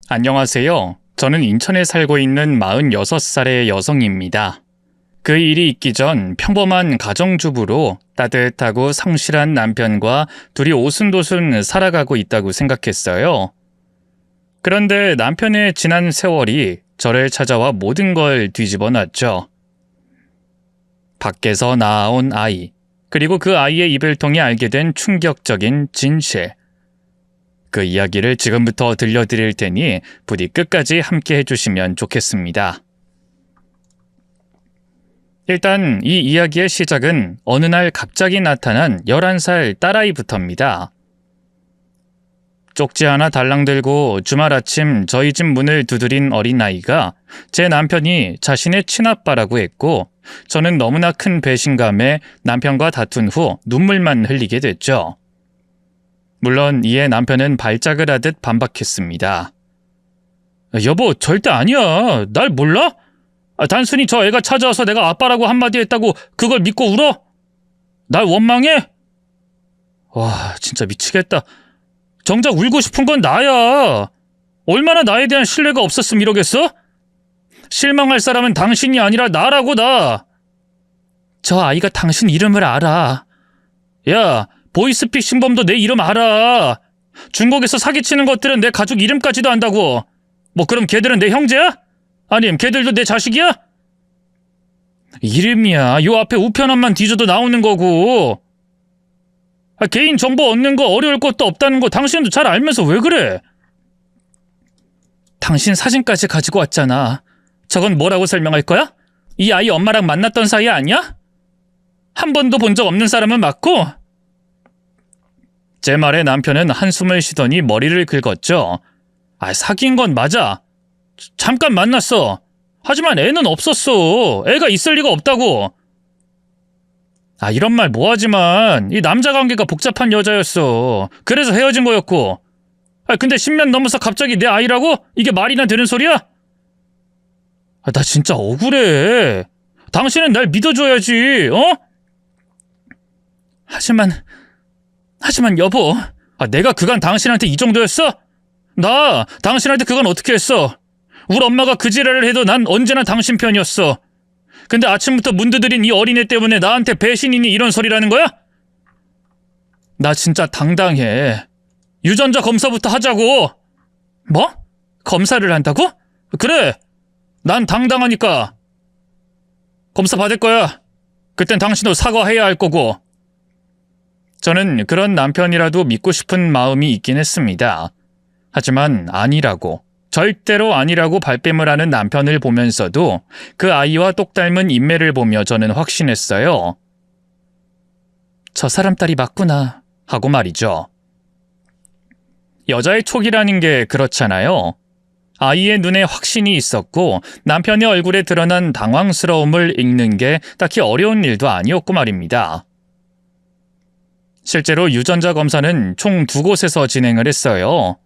안녕하세요. 저는 인천에 살고 있는 46살의 여성입니다. 그 일이 있기 전 평범한 가정주부로 따뜻하고 성실한 남편과 둘이 오순도순 살아가고 있다고 생각했어요. 그런데 남편의 지난 세월이 저를 찾아와 모든 걸 뒤집어 놨죠. 밖에서 낳아온 아이, 그리고 그 아이의 입을 통해 알게 된 충격적인 진실. 그 이야기를 지금부터 들려드릴 테니 부디 끝까지 함께 해주시면 좋겠습니다. 일단 이 이야기의 시작은 어느 날 갑자기 나타난 11살 딸아이부터입니다. 쪽지 하나 달랑 들고 주말 아침 저희 집 문을 두드린 어린아이가 제 남편이 자신의 친아빠라고 했고, 저는 너무나 큰 배신감에 남편과 다툰 후 눈물만 흘리게 됐죠. 물론 이에 남편은 발작을 하듯 반박했습니다. 여보, 절대 아니야. 날 몰라? 단순히 저 애가 찾아와서 내가 아빠라고 한마디 했다고 그걸 믿고 울어? 날 원망해? 와, 진짜 미치겠다. 정작 울고 싶은 건 나야. 얼마나 나에 대한 신뢰가 없었으면 이러겠어? 실망할 사람은 당신이 아니라 나라고, 나. 저 아이가 당신 이름을 알아. 야, 보이스피싱범도 내 이름 알아. 중국에서 사기치는 것들은 내 가족 이름까지도 안다고. 뭐 그럼 걔들은 내 형제야? 아님 걔들도 내 자식이야? 이름이야. 요 앞에 우편함만 뒤져도 나오는 거고. 개인 정보 얻는 거 어려울 것도 없다는 거 당신도 잘 알면서 왜 그래? 당신 사진까지 가지고 왔잖아. 저건 뭐라고 설명할 거야? 이 아이 엄마랑 만났던 사이 아니야? 한 번도 본 적 없는 사람은 맞고? 제 말에 남편은 한숨을 쉬더니 머리를 긁었죠. 사귄 건 맞아. 잠깐 만났어. 하지만 애는 없었어. 애가 있을 리가 없다고. 이런 말 뭐하지만 이 남자 관계가 복잡한 여자였어. 그래서 헤어진 거였고. 근데 10년 넘어서 갑자기 내 아이라고? 이게 말이나 되는 소리야? 나 진짜 억울해. 당신은 날 믿어줘야지, 어? 하지만 여보, 내가 그간 당신한테 이 정도였어? 나 당신한테 그건 어떻게 했어? 우리 엄마가 그 지랄을 해도 난 언제나 당신 편이었어. 근데 아침부터 문 두드린 이 어린애 때문에 나한테 배신이니 이런 소리라는 거야? 나 진짜 당당해. 유전자 검사부터 하자고. 뭐? 검사를 한다고? 그래. 난 당당하니까. 검사 받을 거야. 그땐 당신도 사과해야 할 거고. 저는 그런 남편이라도 믿고 싶은 마음이 있긴 했습니다. 하지만 아니라고, 절대로 아니라고 발뺌을 하는 남편을 보면서도 그 아이와 똑 닮은 인매를 보며 저는 확신했어요. 저 사람 딸이 맞구나 하고 말이죠. 여자의 촉이라는 게 그렇잖아요. 아이의 눈에 확신이 있었고 남편의 얼굴에 드러난 당황스러움을 읽는 게 딱히 어려운 일도 아니었고 말입니다. 실제로 유전자 검사는 총 2곳에서 진행을 했어요.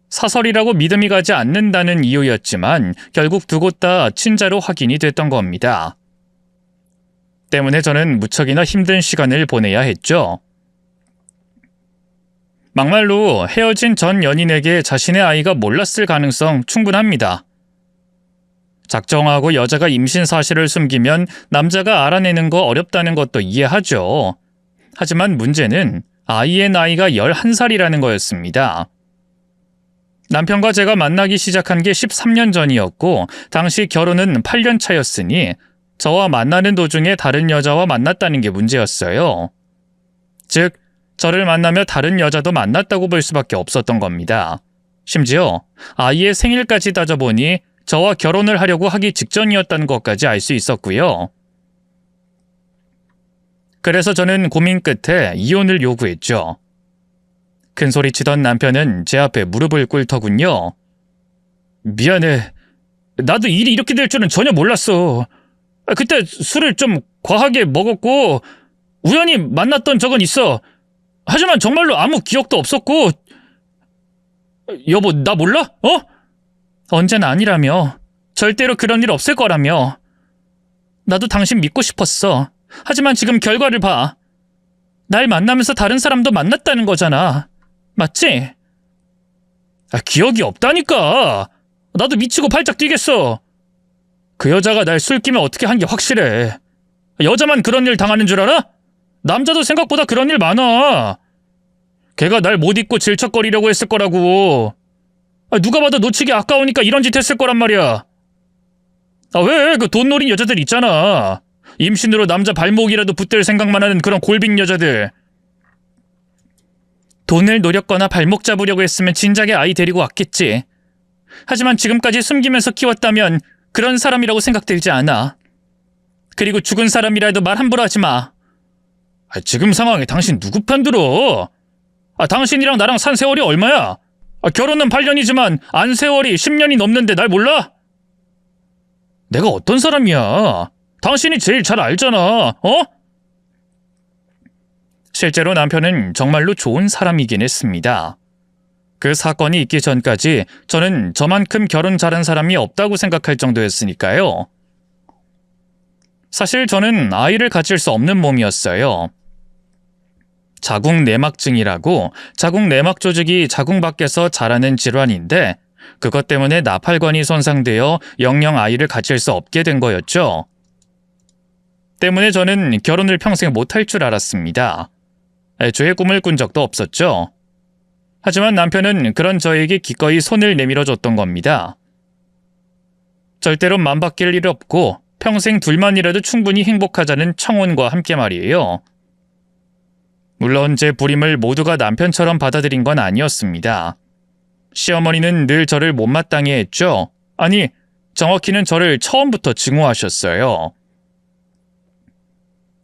사설이라고 믿음이 가지 않는다는 이유였지만 결국 2곳 다 친자로 확인이 됐던 겁니다. 때문에 저는 무척이나 힘든 시간을 보내야 했죠. 막말로 헤어진 전 연인에게 자신의 아이가 몰랐을 가능성 충분합니다. 작정하고 여자가 임신 사실을 숨기면 남자가 알아내는 거 어렵다는 것도 이해하죠. 하지만 문제는 아이의 나이가 11살이라는 거였습니다. 남편과 제가 만나기 시작한 게 13년 전이었고 당시 결혼은 8년 차였으니 저와 만나는 도중에 다른 여자와 만났다는 게 문제였어요. 즉, 저를 만나며 다른 여자도 만났다고 볼 수밖에 없었던 겁니다. 심지어 아이의 생일까지 따져보니 저와 결혼을 하려고 하기 직전이었다는 것까지 알 수 있었고요. 그래서 저는 고민 끝에 이혼을 요구했죠. 큰소리치던 남편은 제 앞에 무릎을 꿇더군요. 미안해. 나도 일이 이렇게 될 줄은 전혀 몰랐어. 그때 술을 좀 과하게 먹었고 우연히 만났던 적은 있어. 하지만 정말로 아무 기억도 없었고. 여보, 나 몰라? 언제나 아니라며. 절대로 그런 일 없을 거라며. 나도 당신 믿고 싶었어. 하지만 지금 결과를 봐. 날 만나면서 다른 사람도 만났다는 거잖아. 맞지? 기억이 없다니까. 나도 미치고 발작 뛰겠어. 그 여자가 날 술김에 어떻게 한 게 확실해. 여자만 그런 일 당하는 줄 알아? 남자도 생각보다 그런 일 많아. 걔가 날 못 잊고 질척거리려고 했을 거라고. 누가 봐도 놓치기 아까우니까 이런 짓 했을 거란 말이야. 왜? 그 돈 노린 여자들 있잖아. 임신으로 남자 발목이라도 붙들 생각만 하는 그런 골빈 여자들. 돈을 노렸거나 발목 잡으려고 했으면 진작에 아이 데리고 왔겠지. 하지만 지금까지 숨기면서 키웠다면 그런 사람이라고 생각되지 않아. 그리고 죽은 사람이라도 말 함부로 하지 마. 지금 상황에 당신 누구 편 들어? 당신이랑 나랑 산 세월이 얼마야? 결혼은 8년이지만 안 세월이 10년이 넘는데 날 몰라? 내가 어떤 사람이야? 당신이 제일 잘 알잖아. 실제로 남편은 정말로 좋은 사람이긴 했습니다. 그 사건이 있기 전까지 저는 저만큼 결혼 잘한 사람이 없다고 생각할 정도였으니까요. 사실 저는 아이를 가질 수 없는 몸이었어요. 자궁내막증이라고 자궁내막 조직이 자궁 밖에서 자라는 질환인데 그것 때문에 나팔관이 손상되어 영영 아이를 가질 수 없게 된 거였죠. 때문에 저는 결혼을 평생 못할 줄 알았습니다. 애초에 꿈을 꾼 적도 없었죠. 하지만 남편은 그런 저에게 기꺼이 손을 내밀어 줬던 겁니다. 절대로 맘바뀔 일 없고 평생 둘만이라도 충분히 행복하자는 청혼과 함께 말이에요. 물론 제 불임을 모두가 남편처럼 받아들인 건 아니었습니다. 시어머니는 늘 저를 못마땅해 했죠. 아니, 정확히는 저를 처음부터 증오하셨어요.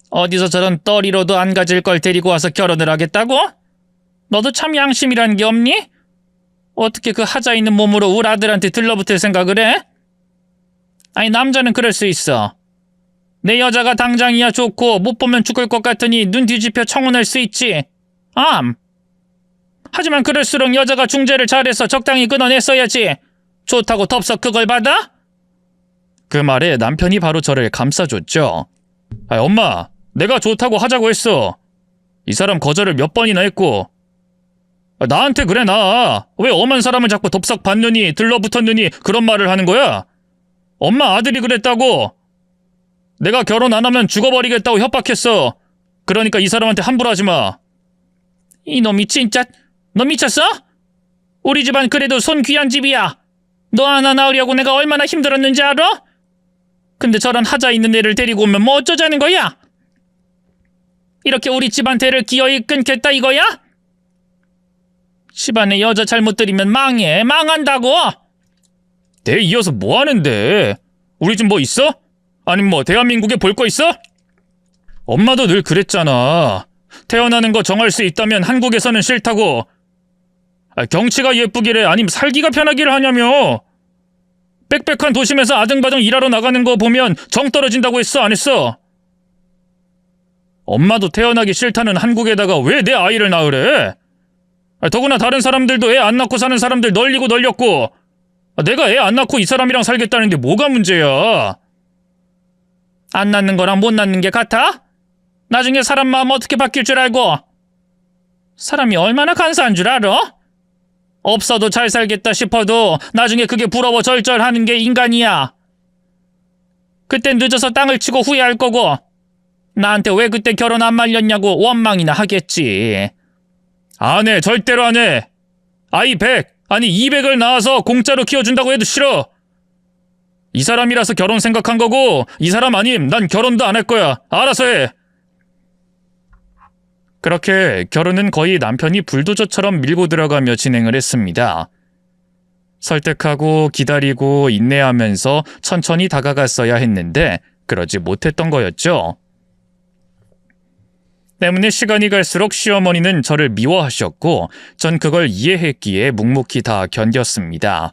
어디서 저런 떠리로도 안 가질 걸 데리고 와서 결혼을 하겠다고? 너도 참 양심이란 게 없니? 어떻게 그 하자 있는 몸으로 우리 아들한테 들러붙을 생각을 해? 아니, 남자는 그럴 수 있어. 내 여자가 당장이야 좋고 못 보면 죽을 것 같으니 눈 뒤집혀 청혼할 수 있지. 하지만 그럴수록 여자가 중재를 잘해서 적당히 끊어냈어야지. 좋다고 덥석 그걸 받아? 그 말에 남편이 바로 저를 감싸줬죠. 엄마, 내가 좋다고 하자고 했어. 이 사람 거절을 몇 번이나 했고. 나한테 그래 나. 왜 엄한 사람을 자꾸 덥석 받느니 들러붙었느니 그런 말을 하는 거야? 엄마 아들이 그랬다고. 내가 결혼 안 하면 죽어버리겠다고 협박했어. 그러니까 이 사람한테 함부로 하지 마. 이놈이 진짜. 너 미쳤어? 우리 집안 그래도 손 귀한 집이야. 너 하나 낳으려고 내가 얼마나 힘들었는지 알아? 근데 저런 하자 있는 애를 데리고 오면 뭐 어쩌자는 거야? 이렇게 우리 집안 대를 기어이 끊겠다 이거야? 집안에 여자 잘못 들이면 망해. 망한다고. 대 이어서 뭐 하는데? 우리 집 뭐 있어? 아니면 뭐 대한민국에 볼 거 있어? 엄마도 늘 그랬잖아. 태어나는 거 정할 수 있다면 한국에서는 싫다고. 경치가 예쁘기래 아니면 살기가 편하기를 하냐며. 빽빽한 도심에서 아등바등 일하러 나가는 거 보면 정 떨어진다고 했어 안 했어? 엄마도 태어나기 싫다는 한국에다가 왜 내 아이를 낳으래? 더구나 다른 사람들도 애 안 낳고 사는 사람들 널리고 널렸고 내가 애 안 낳고 이 사람이랑 살겠다는데 뭐가 문제야? 안 낳는 거랑 못 낳는 게 같아? 나중에 사람 마음 어떻게 바뀔 줄 알고? 사람이 얼마나 간사한 줄 알아? 없어도 잘 살겠다 싶어도 나중에 그게 부러워 절절하는 게 인간이야. 그땐 늦어서 땅을 치고 후회할 거고 나한테 왜 그때 결혼 안 말렸냐고 원망이나 하겠지. 안 해. 절대로 안 해. 아이 100 아니 200을 낳아서 공짜로 키워준다고 해도 싫어. 이 사람이라서 결혼 생각한 거고 이 사람 아님 난 결혼도 안 할 거야. 알아서 해. 그렇게 결혼은 거의 남편이 불도저처럼 밀고 들어가며 진행을 했습니다. 설득하고 기다리고 인내하면서 천천히 다가갔어야 했는데 그러지 못했던 거였죠. 때문에 시간이 갈수록 시어머니는 저를 미워하셨고 전 그걸 이해했기에 묵묵히 다 견뎠습니다.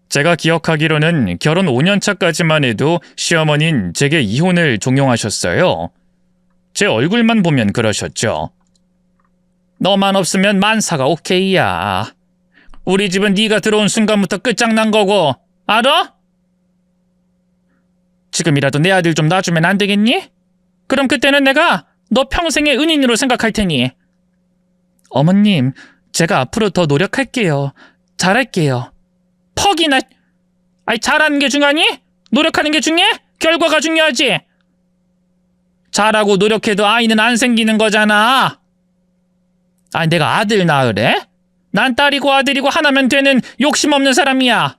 제가 기억하기로는 결혼 5년 차까지만 해도 시어머니는 제게 이혼을 종용하셨어요. 제 얼굴만 보면 그러셨죠. 너만 없으면 만사가 오케이야. 우리 집은 네가 들어온 순간부터 끝장난 거고 알아? 지금이라도 내 아들 좀 놔주면 안 되겠니? 그럼 그때는 내가 너 평생의 은인으로 생각할 테니. 어머님, 제가 앞으로 더 노력할게요. 잘할게요. 퍽이나. 잘하는 게 중요하니? 노력하는 게 중요해? 결과가 중요하지. 잘하고 노력해도 아이는 안 생기는 거잖아. 내가 아들 낳으래? 난 딸이고 아들이고 하나면 되는 욕심 없는 사람이야.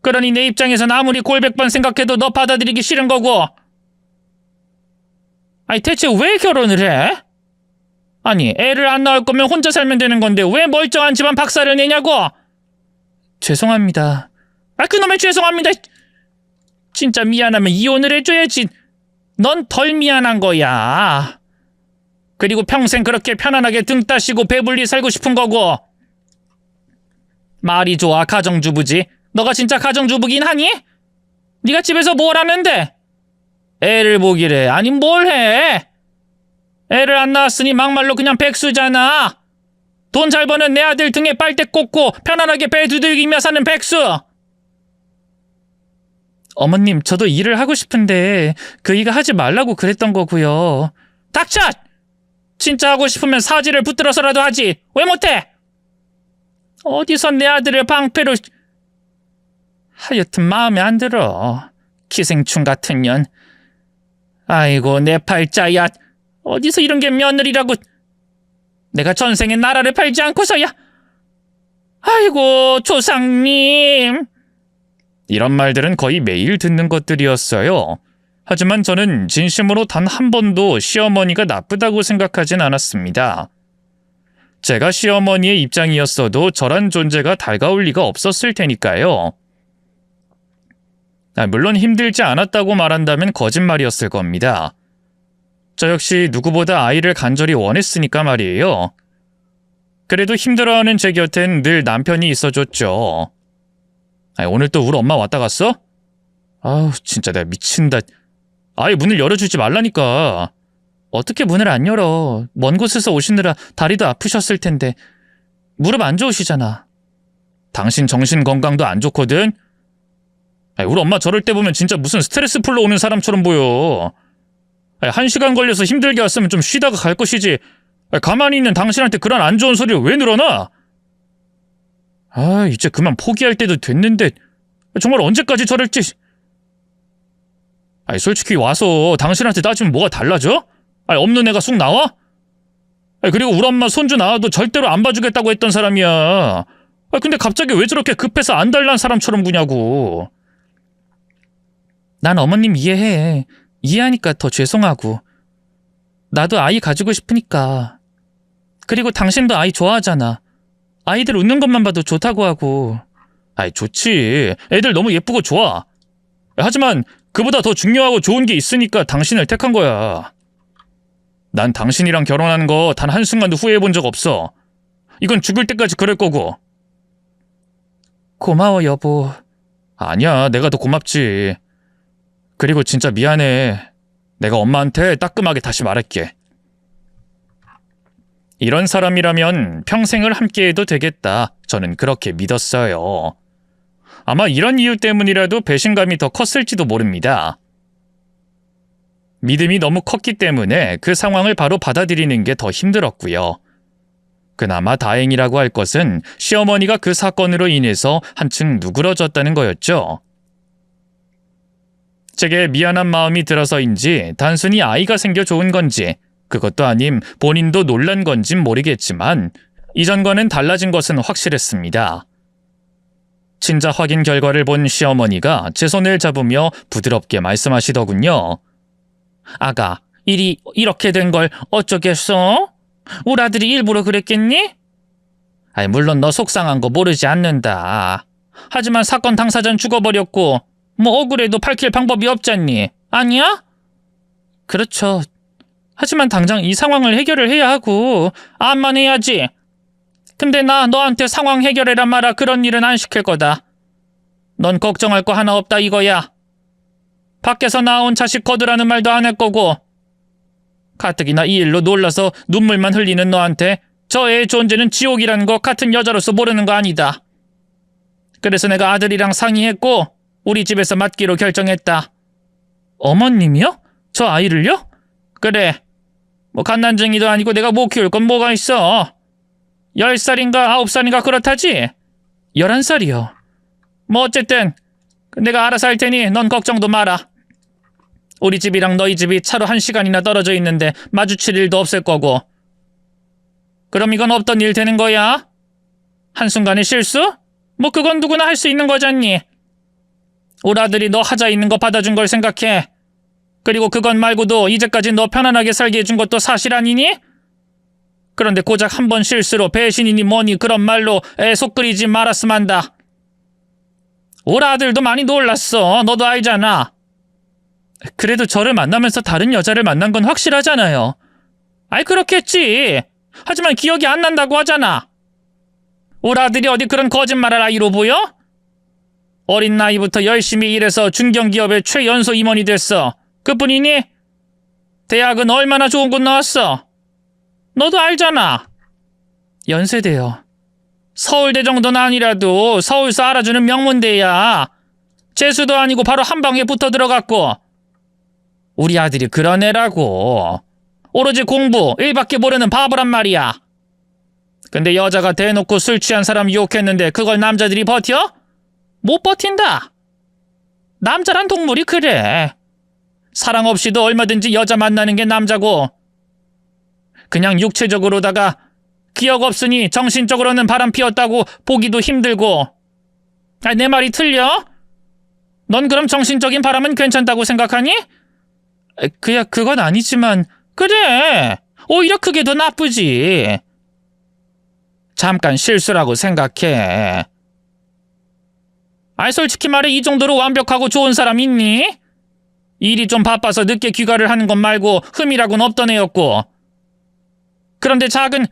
그러니 내 입장에선 아무리 골백번 생각해도 너 받아들이기 싫은 거고. 대체 왜 결혼을 해? 애를 안 낳을 거면 혼자 살면 되는 건데 왜 멀쩡한 집안 박살을 내냐고. 죄송합니다. 그놈의 죄송합니다. 진짜 미안하면 이혼을 해줘야지. 넌 덜 미안한 거야. 그리고 평생 그렇게 편안하게 등 따시고 배불리 살고 싶은 거고. 말이 좋아, 가정주부지. 너가 진짜 가정주부긴 하니? 네가 집에서 뭘 하는데? 애를 보기래. 아니 뭘 해? 애를 안 낳았으니 막말로 그냥 백수잖아. 돈 잘 버는 내 아들 등에 빨대 꽂고 편안하게 배 두들기며 사는 백수. 어머님, 저도 일을 하고 싶은데 그이가 하지 말라고 그랬던 거고요. 닥쳐! 진짜 하고 싶으면 사지를 붙들어서라도 하지. 왜 못해? 어디서 내 아들을 방패로... 하여튼 마음에 안 들어. 기생충 같은 년. 아이고 내 팔자야. 어디서 이런 게 며느리라고. 내가 전생에 나라를 팔지 않고서야. 아이고 조상님. 이런 말들은 거의 매일 듣는 것들이었어요. 하지만 저는 진심으로 단 한 번도 시어머니가 나쁘다고 생각하진 않았습니다. 제가 시어머니의 입장이었어도 저란 존재가 달가울 리가 없었을 테니까요. 물론 힘들지 않았다고 말한다면 거짓말이었을 겁니다. 저 역시 누구보다 아이를 간절히 원했으니까 말이에요. 그래도 힘들어하는 제 곁엔 늘 남편이 있어줬죠. 오늘 또 우리 엄마 왔다 갔어? 아우 진짜 내가 미친다. 아예 문을 열어주지 말라니까. 어떻게 문을 안 열어. 먼 곳에서 오시느라 다리도 아프셨을 텐데. 무릎 안 좋으시잖아. 당신 정신 건강도 안 좋거든. 우리 엄마 저럴 때 보면 진짜 무슨 스트레스 풀러 오는 사람처럼 보여. 1시간 걸려서 힘들게 왔으면 좀 쉬다가 갈 것이지. 가만히 있는 당신한테 그런 안 좋은 소리를 왜 늘어나? 이제 그만 포기할 때도 됐는데 정말 언제까지 저럴지. 솔직히 와서 당신한테 따지면 뭐가 달라져? 없는 애가 쑥 나와? 그리고 우리 엄마 손주 나와도 절대로 안 봐주겠다고 했던 사람이야. 근데 갑자기 왜 저렇게 급해서 안 달란 사람처럼 구냐고. 난 어머님 이해해. 이해하니까 더 죄송하고. 나도 아이 가지고 싶으니까. 그리고 당신도 아이 좋아하잖아. 아이들 웃는 것만 봐도 좋다고 하고. 좋지. 애들 너무 예쁘고 좋아. 하지만 그보다 더 중요하고 좋은 게 있으니까 당신을 택한 거야. 난 당신이랑 결혼하는 거 단 한순간도 후회해 본 적 없어. 이건 죽을 때까지 그럴 거고. 고마워 여보. 아니야, 내가 더 고맙지. 그리고 진짜 미안해. 내가 엄마한테 따끔하게 다시 말할게. 이런 사람이라면 평생을 함께해도 되겠다. 저는 그렇게 믿었어요. 아마 이런 이유 때문이라도 배신감이 더 컸을지도 모릅니다. 믿음이 너무 컸기 때문에 그 상황을 바로 받아들이는 게 더 힘들었고요. 그나마 다행이라고 할 것은 시어머니가 그 사건으로 인해서 한층 누그러졌다는 거였죠. 제게 미안한 마음이 들어서인지 단순히 아이가 생겨 좋은 건지 그것도 아님 본인도 놀란 건진 모르겠지만 이전과는 달라진 것은 확실했습니다. 친자 확인 결과를 본 시어머니가 제 손을 잡으며 부드럽게 말씀하시더군요. 아가, 일이 이렇게 된 걸 어쩌겠어? 우리 아들이 일부러 그랬겠니? 물론 너 속상한 거 모르지 않는다. 하지만 사건 당사자는 죽어버렸고 뭐 억울해도 밝힐 방법이 없잖니. 아니야? 그렇죠. 하지만 당장 이 상황을 해결을 해야 하고 암만 해야지. 근데 나 너한테 상황 해결해라 마라 그런 일은 안 시킬 거다. 넌 걱정할 거 하나 없다 이거야. 밖에서 나온 자식 거두라는 말도 안 할 거고 가뜩이나 이 일로 놀라서 눈물만 흘리는 너한테 저 애의 존재는 지옥이라는 거 같은 여자로서 모르는 거 아니다. 그래서 내가 아들이랑 상의했고 우리 집에서 맡기로 결정했다. 어머님이요? 저 아이를요? 그래. 뭐 갓난쟁이도 아니고 내가 못 키울 건 뭐가 있어. 10살인가 9살인가 그렇다지? 11살이요. 뭐 어쨌든 내가 알아서 할 테니 넌 걱정도 마라. 우리 집이랑 너희 집이 차로 1시간이나 떨어져 있는데 마주칠 일도 없을 거고. 그럼 이건 없던 일 되는 거야? 한순간의 실수? 뭐 그건 누구나 할 수 있는 거잖니. 우리 아들이 너 하자 있는 거 받아준 걸 생각해. 그리고 그건 말고도 이제까지 너 편안하게 살게 해준 것도 사실 아니니? 그런데 고작 한 번 실수로 배신이니 뭐니 그런 말로 애 속 끓이지 말았으면 한다. 우리 아들도 많이 놀랐어. 너도 알잖아. 그래도 저를 만나면서 다른 여자를 만난 건 확실하잖아요. 아이 그렇겠지. 하지만 기억이 안 난다고 하잖아. 우리 아들이 어디 그런 거짓말할 아이로 보여? 어린 나이부터 열심히 일해서 중견기업의 최연소 임원이 됐어. 그뿐이니? 대학은 얼마나 좋은 곳 나왔어? 너도 알잖아. 연세대요. 서울대 정도는 아니라도 서울서 알아주는 명문대야. 재수도 아니고 바로 한 방에 붙어 들어갔고. 우리 아들이 그런 애라고. 오로지 공부, 일밖에 모르는 바보란 말이야. 근데 여자가 대놓고 술 취한 사람 유혹했는데 그걸 남자들이 버텨? 못 버틴다. 남자란 동물이 그래. 사랑 없이도 얼마든지 여자 만나는 게 남자고. 그냥 육체적으로다가 기억 없으니 정신적으로는 바람 피웠다고 보기도 힘들고. 내 말이 틀려? 넌 그럼 정신적인 바람은 괜찮다고 생각하니? 그건 아니지만. 그래. 오히려 그게 더 나쁘지. 잠깐 실수라고 생각해. 솔직히 말해 이 정도로 완벽하고 좋은 사람 있니? 일이 좀 바빠서 늦게 귀가를 하는 것 말고 흠이라고는 없던 애였고. 그런데 작은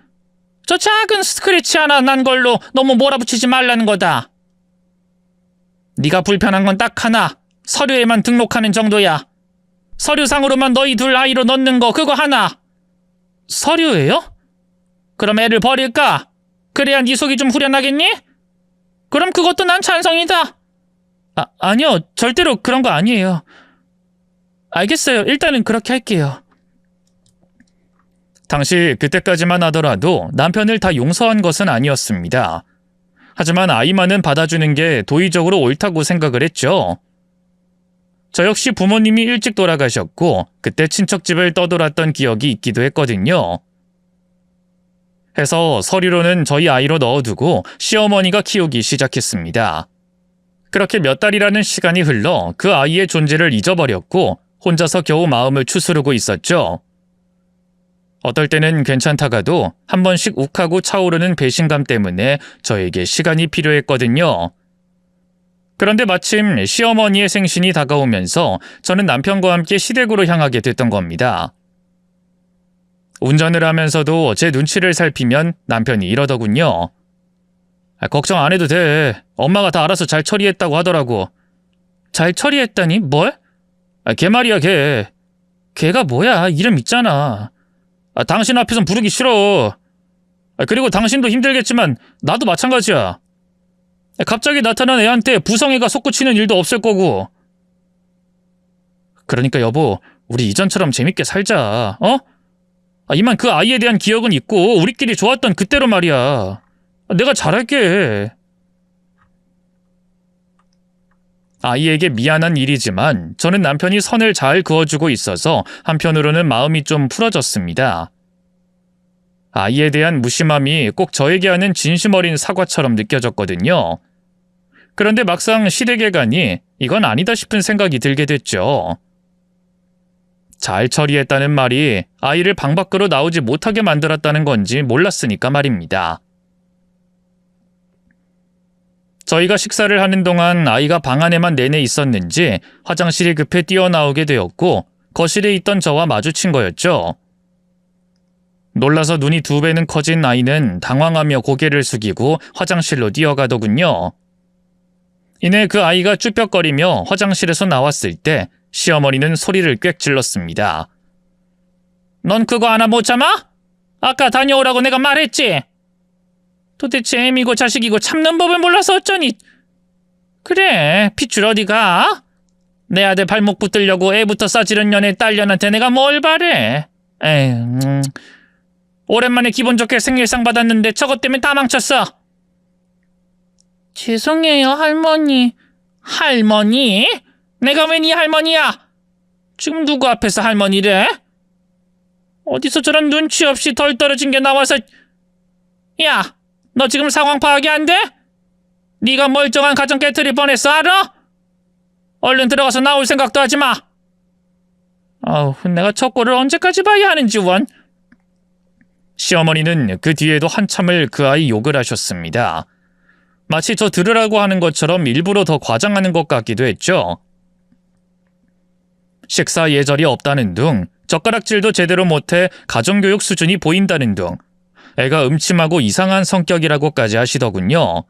스크래치 하나 난 걸로 너무 몰아붙이지 말라는 거다. 네가 불편한 건 딱 하나. 서류에만 등록하는 정도야. 서류상으로만 너희 둘 아이로 넣는 거 그거 하나. 서류예요? 그럼 애를 버릴까? 그래야 네 속이 좀 후련하겠니? 그럼 그것도 난 찬성이다. 아니요. 절대로 그런 거 아니에요. 알겠어요. 일단은 그렇게 할게요. 당시 그때까지만 하더라도 남편을 다 용서한 것은 아니었습니다. 하지만 아이만은 받아주는 게 도의적으로 옳다고 생각을 했죠. 저 역시 부모님이 일찍 돌아가셨고 그때 친척집을 떠돌았던 기억이 있기도 했거든요. 해서 서류로는 저희 아이로 넣어두고 시어머니가 키우기 시작했습니다. 그렇게 몇 달이라는 시간이 흘러 그 아이의 존재를 잊어버렸고 혼자서 겨우 마음을 추스르고 있었죠. 어떨 때는 괜찮다가도 한 번씩 욱하고 차오르는 배신감 때문에 저에게 시간이 필요했거든요. 그런데 마침 시어머니의 생신이 다가오면서 저는 남편과 함께 시댁으로 향하게 됐던 겁니다. 운전을 하면서도 제 눈치를 살피면 남편이 이러더군요. 걱정 안 해도 돼. 엄마가 다 알아서 잘 처리했다고 하더라고. 잘 처리했다니? 뭘? 걔 말이야, 걔. 걔가 뭐야? 이름 있잖아. 당신 앞에선 부르기 싫어. 그리고 당신도 힘들겠지만 나도 마찬가지야. 갑자기 나타난 애한테 부성애가 솟구치는 일도 없을 거고. 그러니까 여보, 우리 이전처럼 재밌게 살자. 어? 이만 그 아이에 대한 기억은 있고 우리끼리 좋았던 그때로 말이야. 내가 잘할게. 아이에게 미안한 일이지만 저는 남편이 선을 잘 그어주고 있어서 한편으로는 마음이 좀 풀어졌습니다. 아이에 대한 무심함이 꼭 저에게 하는 진심 어린 사과처럼 느껴졌거든요. 그런데 막상 시댁에 가니 이건 아니다 싶은 생각이 들게 됐죠. 잘 처리했다는 말이 아이를 방 밖으로 나오지 못하게 만들었다는 건지 몰랐으니까 말입니다. 저희가 식사를 하는 동안 아이가 방 안에만 내내 있었는지 화장실이 급해 뛰어나오게 되었고 거실에 있던 저와 마주친 거였죠. 놀라서 눈이 2배는 커진 아이는 당황하며 고개를 숙이고 화장실로 뛰어가더군요. 이내 그 아이가 쭈뼛거리며 화장실에서 나왔을 때 시어머니는 소리를 꽥 질렀습니다. 넌 그거 하나 못 참아? 아까 다녀오라고 내가 말했지? 도대체 애미고 자식이고 참는 법을 몰라서 어쩌니? 그래, 핏줄 어디가? 내 아들 발목 붙들려고 애부터 싸지른 년의 딸년한테 내가 뭘 바래? 에휴, 오랜만에 기분 좋게 생일상 받았는데 저것 때문에 다 망쳤어. 죄송해요, 할머니. 할머니? 내가 왜 네 할머니야? 지금 누구 앞에서 할머니래? 어디서 저런 눈치 없이 덜 떨어진 게 나와서... 야, 너 지금 상황 파악이 안 돼? 네가 멀쩡한 가정 깨트릴 뻔했어, 알아? 얼른 들어가서 나올 생각도 하지 마. 아우, 내가 저 꼴을 언제까지 봐야 하는지 원. 시어머니는 그 뒤에도 한참을 그 아이 욕을 하셨습니다. 마치 저 들으라고 하는 것처럼 일부러 더 과장하는 것 같기도 했죠. 식사 예절이 없다는 둥, 젓가락질도 제대로 못해 가정교육 수준이 보인다는 둥, 애가 음침하고 이상한 성격이라고까지 하시더군요.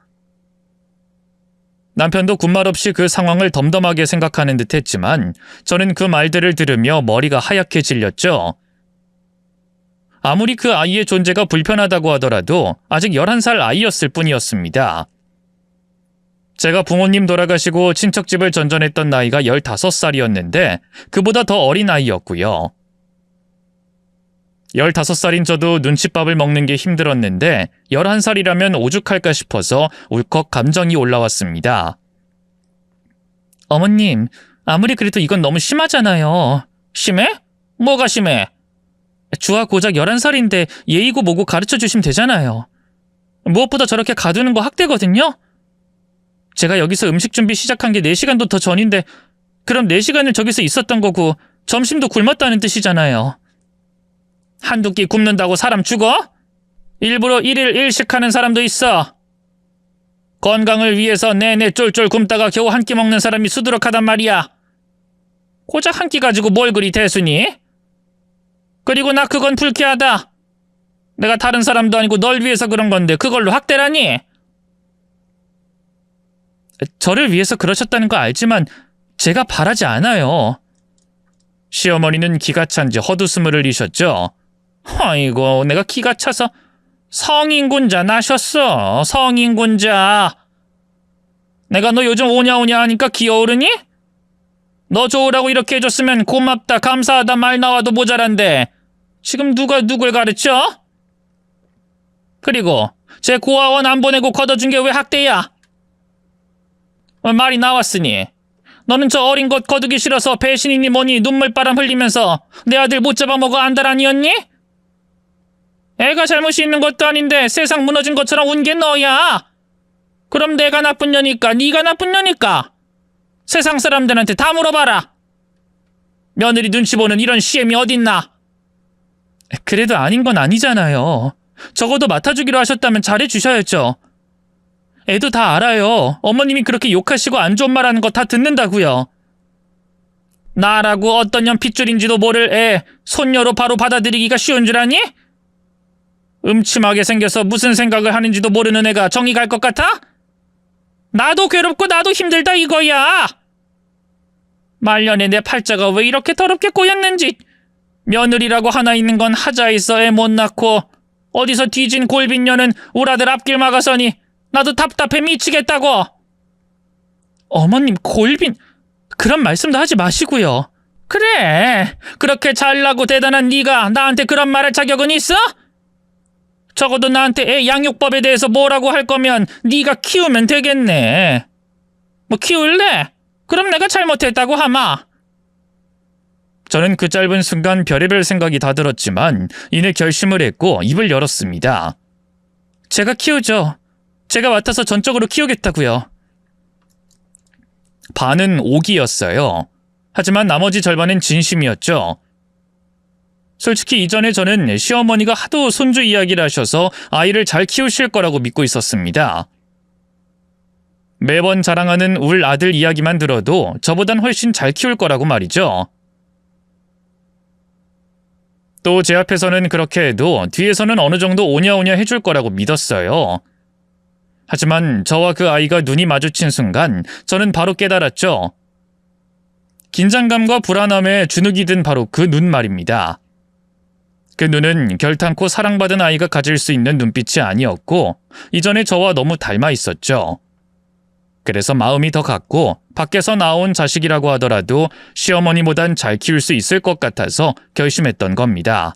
남편도 군말 없이 그 상황을 덤덤하게 생각하는 듯 했지만 저는 그 말들을 들으며 머리가 하얗게 질렸죠. 아무리 그 아이의 존재가 불편하다고 하더라도 아직 11살 아이였을 뿐이었습니다. 제가 부모님 돌아가시고 친척집을 전전했던 나이가 15살이었는데 그보다 더 어린 아이였고요. 15살인 저도 눈칫밥을 먹는 게 힘들었는데 11살이라면 오죽할까 싶어서 울컥 감정이 올라왔습니다. 어머님, 아무리 그래도 이건 너무 심하잖아요. 심해? 뭐가 심해? 주아 고작 11살인데 예의고 뭐고 가르쳐 주시면 되잖아요. 무엇보다 저렇게 가두는 거 학대거든요? 제가 여기서 음식 준비 시작한 게 4시간도 더 전인데 그럼 4시간을 저기서 있었던 거고 점심도 굶었다는 뜻이잖아요. 한두 끼 굶는다고 사람 죽어? 일부러 1일 1식 하는 사람도 있어. 건강을 위해서 내내 쫄쫄 굶다가 겨우 한 끼 먹는 사람이 수두룩하단 말이야. 고작 한 끼 가지고 뭘 그리 대수니? 그리고 나 그건 불쾌하다. 내가 다른 사람도 아니고 널 위해서 그런 건데 그걸로 학대라니? 저를 위해서 그러셨다는 거 알지만 제가 바라지 않아요. 시어머니는 기가 찬지 헛웃음을 흘리셨죠. 아이고, 내가 기가 차서 성인군자 나셨어. 성인군자. 내가 너 요즘 오냐오냐 하니까 기어오르니? 너 좋으라고 이렇게 해줬으면 고맙다 감사하다 말 나와도 모자란데 지금 누가 누굴 가르쳐? 그리고 제 고아원 안 보내고 걷어준 게 왜 학대야? 말이 나왔으니 너는 저 어린 것 거두기 싫어서 배신이니 뭐니 눈물바람 흘리면서 내 아들 못 잡아먹어 안달 아니었니? 애가 잘못이 있는 것도 아닌데 세상 무너진 것처럼 운 게 너야. 그럼 내가 나쁜 년일까? 네가 나쁜 년일까? 세상 사람들한테 다 물어봐라. 며느리 눈치 보는 이런 시엠이 어딨나? 그래도 아닌 건 아니잖아요. 적어도 맡아주기로 하셨다면 잘해주셔야죠. 애도 다 알아요. 어머님이 그렇게 욕하시고 안 좋은 말 하는 거 다 듣는다고요. 나라고 어떤 년 핏줄인지도 모를 애 손녀로 바로 받아들이기가 쉬운 줄 아니? 음침하게 생겨서 무슨 생각을 하는지도 모르는 애가 정이 갈 것 같아? 나도 괴롭고 나도 힘들다 이거야. 말년에 내 팔자가 왜 이렇게 더럽게 꼬였는지. 며느리라고 하나 있는 건 하자 있어 애 못 낳고 어디서 뒤진 골빈년은 우리 아들 앞길 막아서니 나도 답답해 미치겠다고. 어머님 골빈 그런 말씀도 하지 마시고요. 그래 그렇게 잘나고 대단한 네가 나한테 그런 말할 자격은 있어? 적어도 나한테 애 양육법에 대해서 뭐라고 할 거면 네가 키우면 되겠네. 뭐 키울래? 그럼 내가 잘못했다고 하마. 저는 그 짧은 순간 별의별 생각이 다 들었지만 이내 결심을 했고 입을 열었습니다. 제가 키우죠. 제가 맡아서 전적으로 키우겠다고요. 반은 오기였어요. 하지만 나머지 절반은 진심이었죠. 솔직히 이전에 저는 시어머니가 하도 손주 이야기를 하셔서 아이를 잘 키우실 거라고 믿고 있었습니다. 매번 자랑하는 울 아들 이야기만 들어도 저보단 훨씬 잘 키울 거라고 말이죠. 또 제 앞에서는 그렇게 해도 뒤에서는 어느 정도 오냐오냐 해줄 거라고 믿었어요. 하지만 저와 그 아이가 눈이 마주친 순간 저는 바로 깨달았죠. 긴장감과 불안함에 주눅이 든 바로 그 눈 말입니다. 그 눈은 결탄코 사랑받은 아이가 가질 수 있는 눈빛이 아니었고 이전에 저와 너무 닮아 있었죠. 그래서 마음이 더 갔고 밖에서 나온 자식이라고 하더라도 시어머니보단 잘 키울 수 있을 것 같아서 결심했던 겁니다.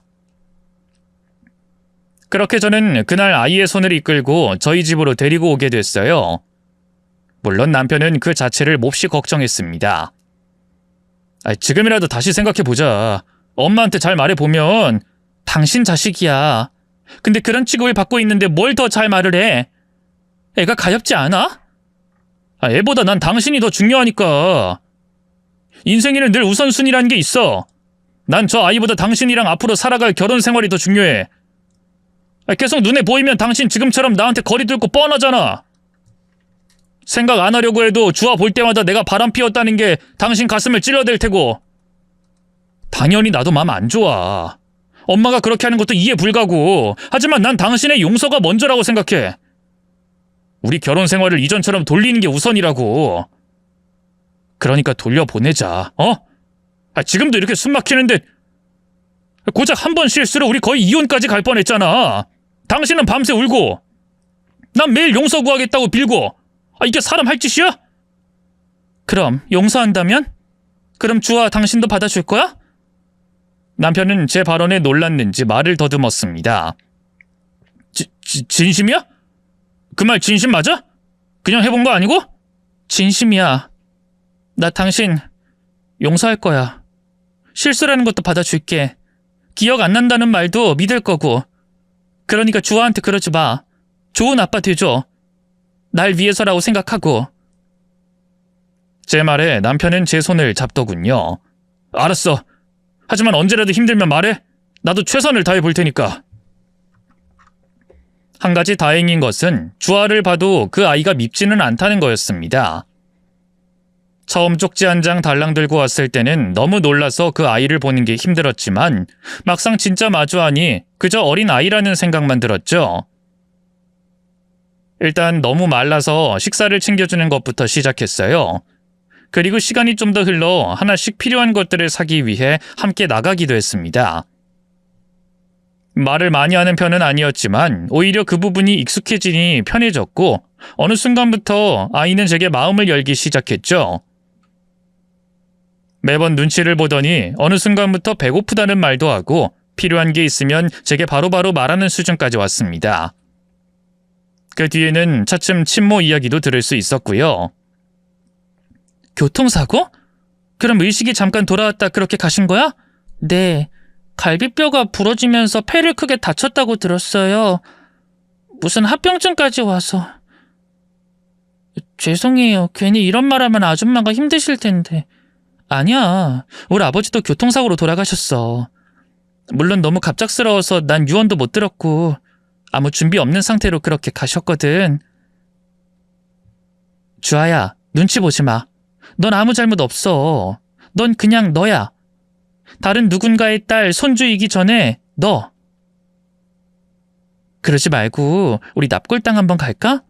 그렇게 저는 그날 아이의 손을 이끌고 저희 집으로 데리고 오게 됐어요. 물론 남편은 그 자체를 몹시 걱정했습니다. 지금이라도 다시 생각해보자. 엄마한테 잘 말해보면 당신 자식이야. 근데 그런 취급을 받고 있는데 뭘 더 잘 말을 해? 애가 가엾지 않아? 애보다 난 당신이 더 중요하니까. 인생에는 늘 우선순위라는 게 있어. 난 저 아이보다 당신이랑 앞으로 살아갈 결혼 생활이 더 중요해. 계속 눈에 보이면 당신 지금처럼 나한테 거리 둘고 뻔하잖아. 생각 안 하려고 해도 주아 볼 때마다 내가 바람 피웠다는 게 당신 가슴을 찔러댈 테고. 당연히 나도 마음 안 좋아. 엄마가 그렇게 하는 것도 이해 불가고. 하지만 난 당신의 용서가 먼저라고 생각해. 우리 결혼 생활을 이전처럼 돌리는 게 우선이라고. 그러니까 돌려보내자. 지금도 이렇게 숨 막히는데 고작 한 번 실수로 우리 거의 이혼까지 갈 뻔했잖아. 당신은 밤새 울고 난 매일 용서 구하겠다고 빌고. 이게 사람 할 짓이야? 그럼 용서한다면? 그럼 주아 당신도 받아줄 거야? 남편은 제 발언에 놀랐는지 말을 더듬었습니다. 진심이야? 그 말 진심 맞아? 그냥 해본 거 아니고? 진심이야. 나 당신 용서할 거야. 실수라는 것도 받아줄게. 기억 안 난다는 말도 믿을 거고. 그러니까 주아한테 그러지 마. 좋은 아빠 되줘. 날 위해서라고 생각하고. 제 말에 남편은 제 손을 잡더군요. 알았어. 하지만 언제라도 힘들면 말해. 나도 최선을 다해 볼 테니까. 한 가지 다행인 것은 주아를 봐도 그 아이가 밉지는 않다는 거였습니다. 처음 쪽지 한 장 달랑 들고 왔을 때는 너무 놀라서 그 아이를 보는 게 힘들었지만 막상 진짜 마주하니 그저 어린 아이라는 생각만 들었죠. 일단 너무 말라서 식사를 챙겨주는 것부터 시작했어요. 그리고 시간이 좀 더 흘러 하나씩 필요한 것들을 사기 위해 함께 나가기도 했습니다. 말을 많이 하는 편은 아니었지만 오히려 그 부분이 익숙해지니 편해졌고 어느 순간부터 아이는 제게 마음을 열기 시작했죠. 매번 눈치를 보더니 어느 순간부터 배고프다는 말도 하고 필요한 게 있으면 제게 바로바로 말하는 수준까지 왔습니다. 그 뒤에는 차츰 친모 이야기도 들을 수 있었고요. 교통사고? 그럼 의식이 잠깐 돌아왔다 그렇게 가신 거야? 네. 갈비뼈가 부러지면서 폐를 크게 다쳤다고 들었어요. 무슨 합병증까지 와서. 죄송해요. 괜히 이런 말하면 아줌마가 힘드실 텐데. 아니야. 우리 아버지도 교통사고로 돌아가셨어. 물론 너무 갑작스러워서 난 유언도 못 들었고 아무 준비 없는 상태로 그렇게 가셨거든. 주아야, 눈치 보지 마. 넌 아무 잘못 없어. 넌 그냥 너야. 다른 누군가의 딸, 손주이기 전에 너. 그러지 말고 우리 납골당 한번 갈까?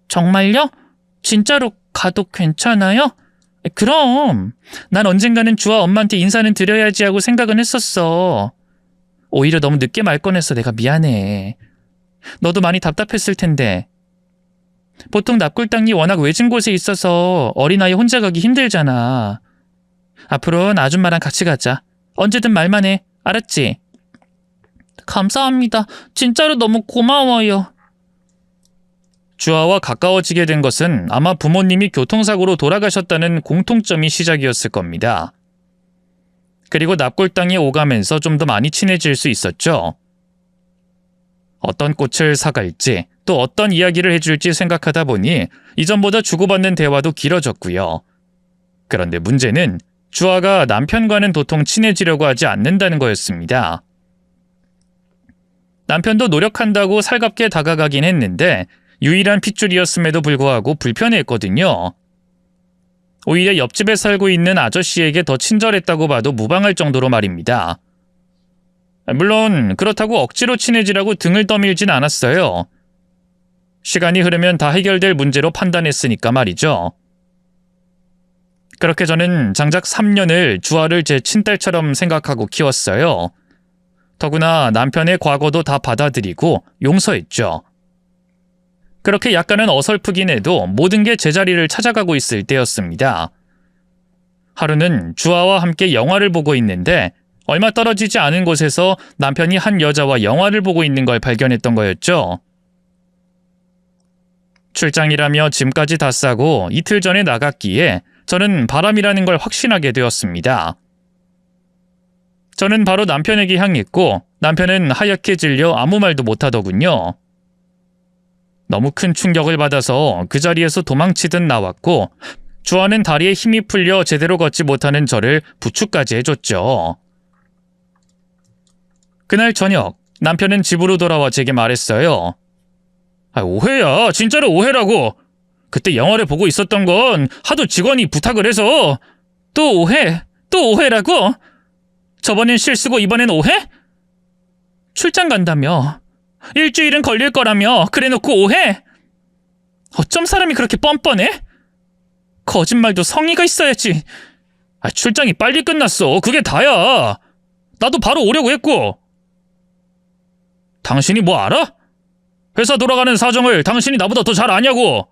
정말요? 진짜로 가도 괜찮아요? 그럼. 난 언젠가는 주아 엄마한테 인사는 드려야지 하고 생각은 했었어. 오히려 너무 늦게 말 꺼내서 내가 미안해. 너도 많이 답답했을 텐데. 보통 납골당이 워낙 외진 곳에 있어서 어린아이 혼자 가기 힘들잖아. 앞으로는 아줌마랑 같이 가자. 언제든 말만 해. 알았지? 감사합니다. 진짜로 너무 고마워요. 주아와 가까워지게 된 것은 아마 부모님이 교통사고로 돌아가셨다는 공통점이 시작이었을 겁니다. 그리고 납골당에 오가면서 좀 더 많이 친해질 수 있었죠. 어떤 꽃을 사갈지 또 어떤 이야기를 해줄지 생각하다 보니 이전보다 주고받는 대화도 길어졌고요. 그런데 문제는 주아가 남편과는 도통 친해지려고 하지 않는다는 거였습니다. 남편도 노력한다고 살갑게 다가가긴 했는데 유일한 핏줄이었음에도 불구하고 불편해했거든요. 오히려 옆집에 살고 있는 아저씨에게 더 친절했다고 봐도 무방할 정도로 말입니다. 물론 그렇다고 억지로 친해지라고 등을 떠밀진 않았어요. 시간이 흐르면 다 해결될 문제로 판단했으니까 말이죠. 그렇게 저는 장작 3년을 주아를 제 친딸처럼 생각하고 키웠어요. 더구나 남편의 과거도 다 받아들이고 용서했죠. 그렇게 약간은 어설프긴 해도 모든 게 제자리를 찾아가고 있을 때였습니다. 하루는 주아와 함께 영화를 보고 있는데 얼마 떨어지지 않은 곳에서 남편이 한 여자와 영화를 보고 있는 걸 발견했던 거였죠. 출장이라며 짐까지 다 싸고 이틀 전에 나갔기에 저는 바람이라는 걸 확신하게 되었습니다. 저는 바로 남편에게 향했고 남편은 하얗게 질려 아무 말도 못하더군요. 너무 큰 충격을 받아서 그 자리에서 도망치듯 나왔고 주아는 다리에 힘이 풀려 제대로 걷지 못하는 저를 부축까지 해줬죠. 그날 저녁 남편은 집으로 돌아와 제게 말했어요. 오해야. 진짜로 오해라고. 그때 영화를 보고 있었던 건 하도 직원이 부탁을 해서. 또 오해? 또 오해라고? 저번엔 실수고 이번엔 오해? 출장 간다며. 일주일은 걸릴 거라며. 그래놓고 오해? 어쩜 사람이 그렇게 뻔뻔해? 거짓말도 성의가 있어야지. 출장이 빨리 끝났어. 그게 다야. 나도 바로 오려고 했고. 당신이 뭐 알아? 회사 돌아가는 사정을 당신이 나보다 더 잘 아냐고.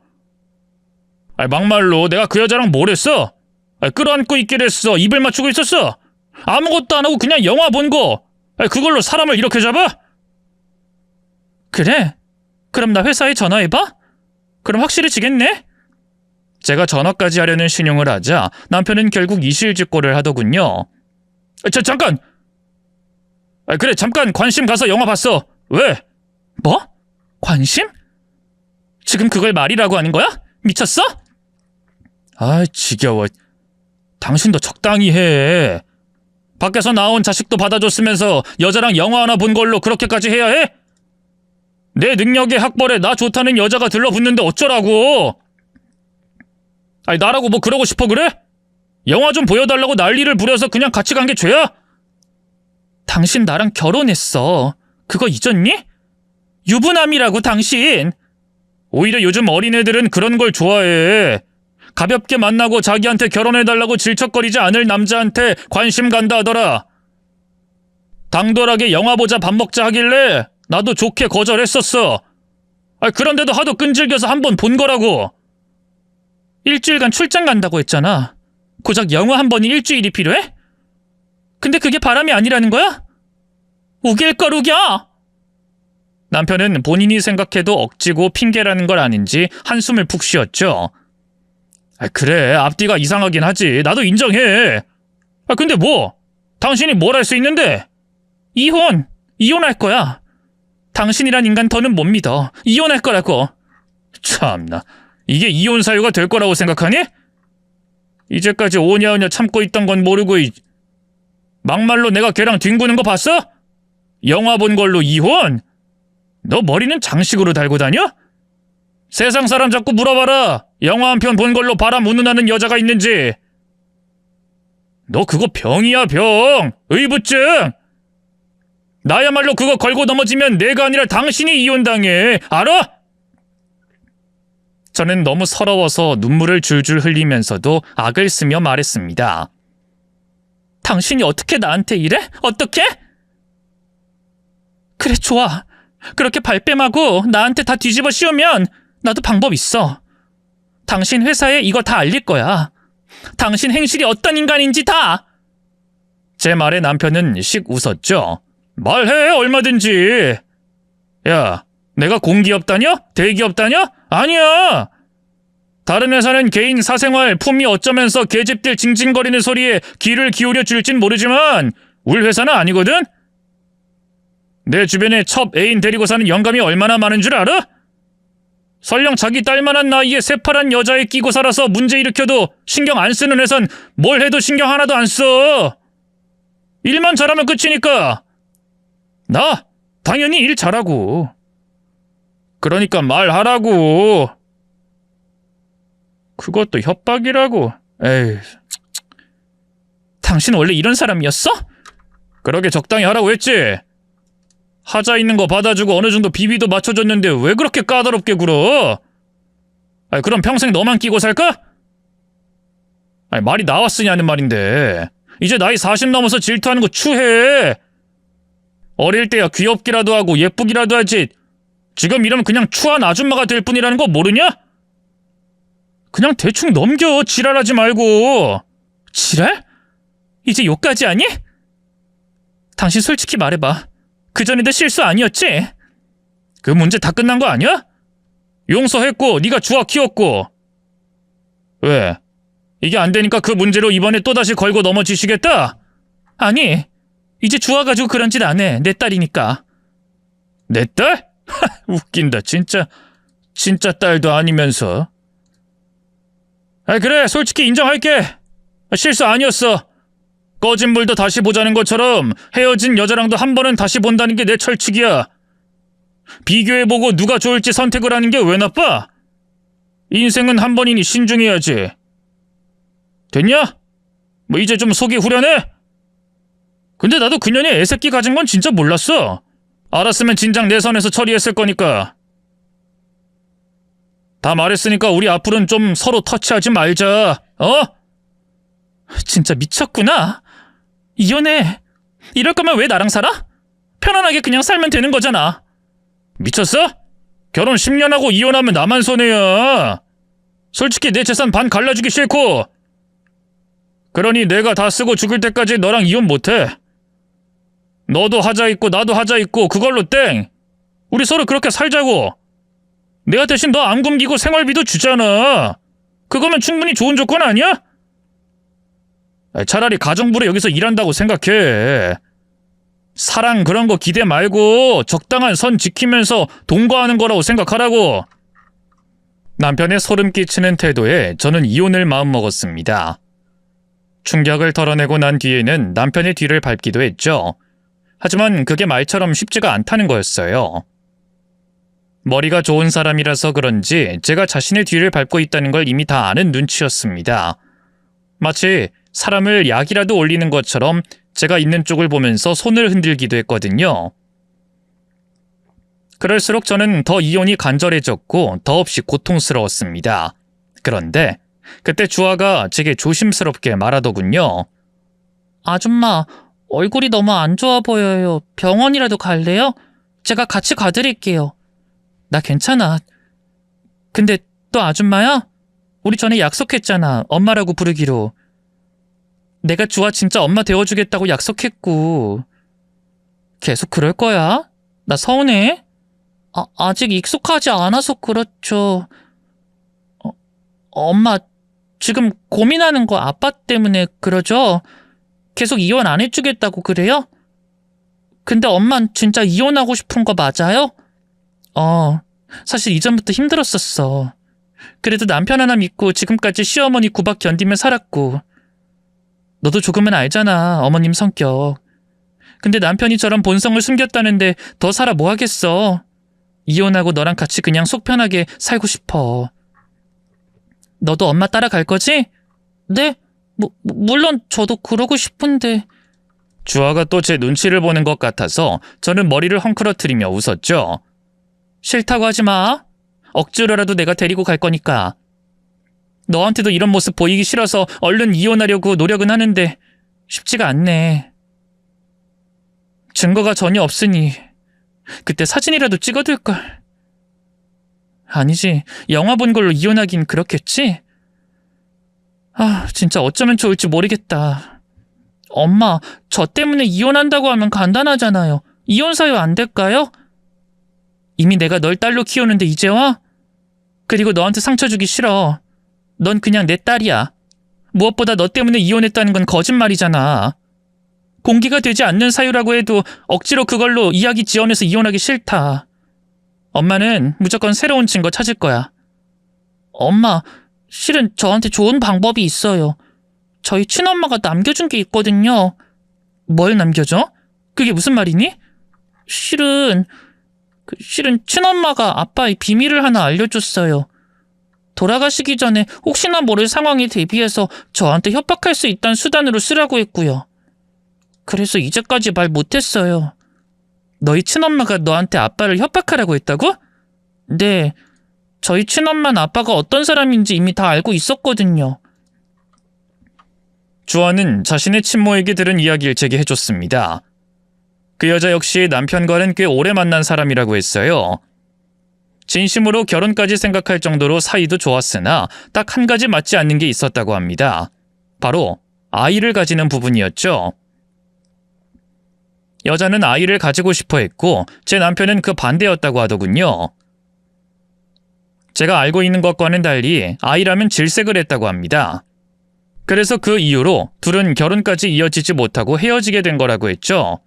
막말로 내가 그 여자랑 뭘 했어? 끌어안고 있기로 했어. 입을 맞추고 있었어. 아무것도 안 하고 그냥 영화 본 거. 그걸로 사람을 이렇게 잡아? 그래? 그럼 나 회사에 전화해봐? 그럼 확실해지겠네? 제가 전화까지 하려는 신용을 하자 남편은 결국 이실직고를 하더군요. 잠깐! 그래, 잠깐 관심 가서 영화 봤어. 왜? 뭐? 관심? 지금 그걸 말이라고 하는 거야? 미쳤어? 지겨워. 당신도 적당히 해. 밖에서 나온 자식도 받아줬으면서 여자랑 영화 하나 본 걸로 그렇게까지 해야 해? 내 능력의 학벌에 나 좋다는 여자가 들러붙는데 어쩌라고? 나라고 뭐 그러고 싶어 그래? 영화 좀 보여달라고 난리를 부려서 그냥 같이 간 게 죄야? 당신 나랑 결혼했어. 그거 잊었니? 유부남이라고 당신. 오히려 요즘 어린애들은 그런 걸 좋아해. 가볍게 만나고 자기한테 결혼해달라고 질척거리지 않을 남자한테 관심 간다 하더라. 당돌하게 영화 보자 밥 먹자 하길래 나도 좋게 거절했었어. 그런데도 하도 끈질겨서 한번 본 거라고. 일주일간 출장 간다고 했잖아. 고작 영화 한 번이 일주일이 필요해? 근데 그게 바람이 아니라는 거야? 우길 걸 우겨! 남편은 본인이 생각해도 억지고 핑계라는 걸 아는지 한숨을 푹 쉬었죠. 그래, 앞뒤가 이상하긴 하지. 나도 인정해. 근데 뭐? 당신이 뭘 할 수 있는데? 이혼할 거야. 당신이란 인간 더는 못 믿어. 이혼할 거라고. 참나, 이게 이혼 사유가 될 거라고 생각하니? 이제까지 오냐오냐 참고 있던 건 모르고 막말로 내가 걔랑 뒹구는 거 봤어? 영화 본 걸로 이혼? 너 머리는 장식으로 달고 다녀? 세상 사람 자꾸 물어봐라. 영화 한 편 본 걸로 바람 운운하는 여자가 있는지. 너 그거 병이야, 병. 의부증. 나야말로 그거 걸고 넘어지면 내가 아니라 당신이 이혼당해. 알아? 저는 너무 서러워서 눈물을 줄줄 흘리면서도 악을 쓰며 말했습니다. 당신이 어떻게 나한테 이래? 어떻게? 그래, 좋아. 그렇게 발뺌하고 나한테 다 뒤집어 씌우면 나도 방법 있어. 당신 회사에 이거 다 알릴 거야. 당신 행실이 어떤 인간인지 다. 제 말에 남편은 씩 웃었죠. 말해, 얼마든지. 야, 내가 공기업 다녀? 대기업 다녀? 아니야. 다른 회사는 개인 사생활, 품위 어쩌면서 계집들 징징거리는 소리에 귀를 기울여 줄진 모르지만 우리 회사는 아니거든? 내 주변에 첩 애인 데리고 사는 영감이 얼마나 많은 줄 알아? 설령 자기 딸만한 나이에 새파란 여자애 끼고 살아서 문제 일으켜도 신경 안 쓰는 회사는 뭘 해도 신경 하나도 안 써. 일만 잘하면 끝이니까. 나 당연히 일 잘하고. 그러니까 말하라고. 그것도 협박이라고. 에이. 당신 원래 이런 사람이었어? 그러게 적당히 하라고 했지. 하자 있는 거 받아주고 어느 정도 비비도 맞춰줬는데 왜 그렇게 까다롭게 굴어? 그럼 평생 너만 끼고 살까? 말이 나왔으냐는 말인데. 이제 나이 40 넘어서 질투하는 거 추해. 어릴 때야 귀엽기라도 하고 예쁘기라도 하지. 지금 이러면 그냥 추한 아줌마가 될 뿐이라는 거 모르냐? 그냥 대충 넘겨. 지랄하지 말고. 지랄? 이제 욕까지 하니? 당신 솔직히 말해봐. 그전에 내 실수 아니었지? 그 문제 다 끝난 거 아니야? 용서했고 네가 주아 키웠고. 왜? 이게 안 되니까 그 문제로 이번에 또다시 걸고 넘어지시겠다? 아니, 이제 주아 가지고 그런 짓 안 해. 내 딸이니까. 내 딸? 웃긴다 진짜. 진짜 딸도 아니면서. 그래, 솔직히 인정할게. 실수 아니었어. 꺼진 불도 다시 보자는 것처럼 헤어진 여자랑도 한 번은 다시 본다는 게 내 철칙이야. 비교해보고 누가 좋을지 선택을 하는 게 왜 나빠? 인생은 한 번이니 신중해야지. 됐냐? 뭐 이제 좀 속이 후련해? 근데 나도 그년이 애새끼 가진 건 진짜 몰랐어. 알았으면 진작 내 선에서 처리했을 거니까. 다 말했으니까 우리 앞으로는 좀 서로 터치하지 말자. 어? 진짜 미쳤구나. 이혼해. 이럴 거면 왜 나랑 살아? 편안하게 그냥 살면 되는 거잖아. 미쳤어? 결혼 10년 하고 이혼하면 나만 손해야. 솔직히 내 재산 반 갈라주기 싫고. 그러니 내가 다 쓰고 죽을 때까지 너랑 이혼 못해. 너도 하자 있고 나도 하자 있고 그걸로 땡. 우리 서로 그렇게 살자고. 내가 대신 너 안 굶기고 생활비도 주잖아. 그거면 충분히 좋은 조건 아니야? 차라리 가정부로 여기서 일한다고 생각해. 사랑 그런 거 기대 말고 적당한 선 지키면서 동거하는 거라고 생각하라고. 남편의 소름 끼치는 태도에 저는 이혼을 마음먹었습니다. 충격을 덜어내고 난 뒤에는 남편의 뒤를 밟기도 했죠. 하지만 그게 말처럼 쉽지가 않다는 거였어요. 머리가 좋은 사람이라서 그런지 제가 자신의 뒤를 밟고 있다는 걸 이미 다 아는 눈치였습니다. 마치 사람을 약이라도 올리는 것처럼 제가 있는 쪽을 보면서 손을 흔들기도 했거든요. 그럴수록 저는 더 이혼이 간절해졌고 더없이 고통스러웠습니다. 그런데 그때 주아가 제게 조심스럽게 말하더군요. 아줌마, 얼굴이 너무 안 좋아 보여요. 병원이라도 갈래요? 제가 같이 가드릴게요. 나 괜찮아. 근데 또 아줌마야? 우리 전에 약속했잖아. 엄마라고 부르기로. 내가 주아 진짜 엄마 되어주겠다고 약속했고. 계속 그럴 거야? 나 서운해? 아직 익숙하지 않아서 그렇죠. 엄마, 지금 고민하는 거 아빠 때문에 그러죠? 계속 이혼 안 해주겠다고 그래요? 근데 엄만 진짜 이혼하고 싶은 거 맞아요? 사실 이전부터 힘들었었어. 그래도 남편 하나 믿고 지금까지 시어머니 구박 견디며 살았고. 너도 조금은 알잖아, 어머님 성격. 근데 남편이 저런 본성을 숨겼다는데 더 살아 뭐 하겠어. 이혼하고 너랑 같이 그냥 속 편하게 살고 싶어. 너도 엄마 따라갈 거지? 네? 물론 저도 그러고 싶은데. 주아가 또 제 눈치를 보는 것 같아서 저는 머리를 헝클어뜨리며 웃었죠. 싫다고 하지 마. 억지로라도 내가 데리고 갈 거니까. 너한테도 이런 모습 보이기 싫어서 얼른 이혼하려고 노력은 하는데 쉽지가 않네. 증거가 전혀 없으니 그때 사진이라도 찍어둘걸. 아니지, 영화 본 걸로 이혼하긴 그렇겠지? 진짜 어쩌면 좋을지 모르겠다. 엄마, 저 때문에 이혼한다고 하면 간단하잖아요. 이혼 사유 안 될까요? 이미 내가 널 딸로 키우는데 이제 와? 그리고 너한테 상처 주기 싫어. 넌 그냥 내 딸이야. 무엇보다 너 때문에 이혼했다는 건 거짓말이잖아. 공개가 되지 않는 사유라고 해도 억지로 그걸로 이야기 지어내서 이혼하기 싫다. 엄마는 무조건 새로운 증거 찾을 거야. 엄마, 실은 저한테 좋은 방법이 있어요. 저희 친엄마가 남겨준 게 있거든요. 뭘 남겨줘? 그게 무슨 말이니? 실은 친엄마가 아빠의 비밀을 하나 알려줬어요. 돌아가시기 전에 혹시나 모를 상황에 대비해서 저한테 협박할 수 있다는 수단으로 쓰라고 했고요. 그래서 이제까지 말 못했어요. 너희 친엄마가 너한테 아빠를 협박하라고 했다고? 네, 저희 친엄마는 아빠가 어떤 사람인지 이미 다 알고 있었거든요. 주아는 자신의 친모에게 들은 이야기를 제게 해줬습니다. 그 여자 역시 남편과는 꽤 오래 만난 사람이라고 했어요. 진심으로 결혼까지 생각할 정도로 사이도 좋았으나 딱 한 가지 맞지 않는 게 있었다고 합니다. 바로 아이를 가지는 부분이었죠. 여자는 아이를 가지고 싶어 했고 제 남편은 그 반대였다고 하더군요. 제가 알고 있는 것과는 달리 아이라면 질색을 했다고 합니다. 그래서 그 이유로 둘은 결혼까지 이어지지 못하고 헤어지게 된 거라고 했죠.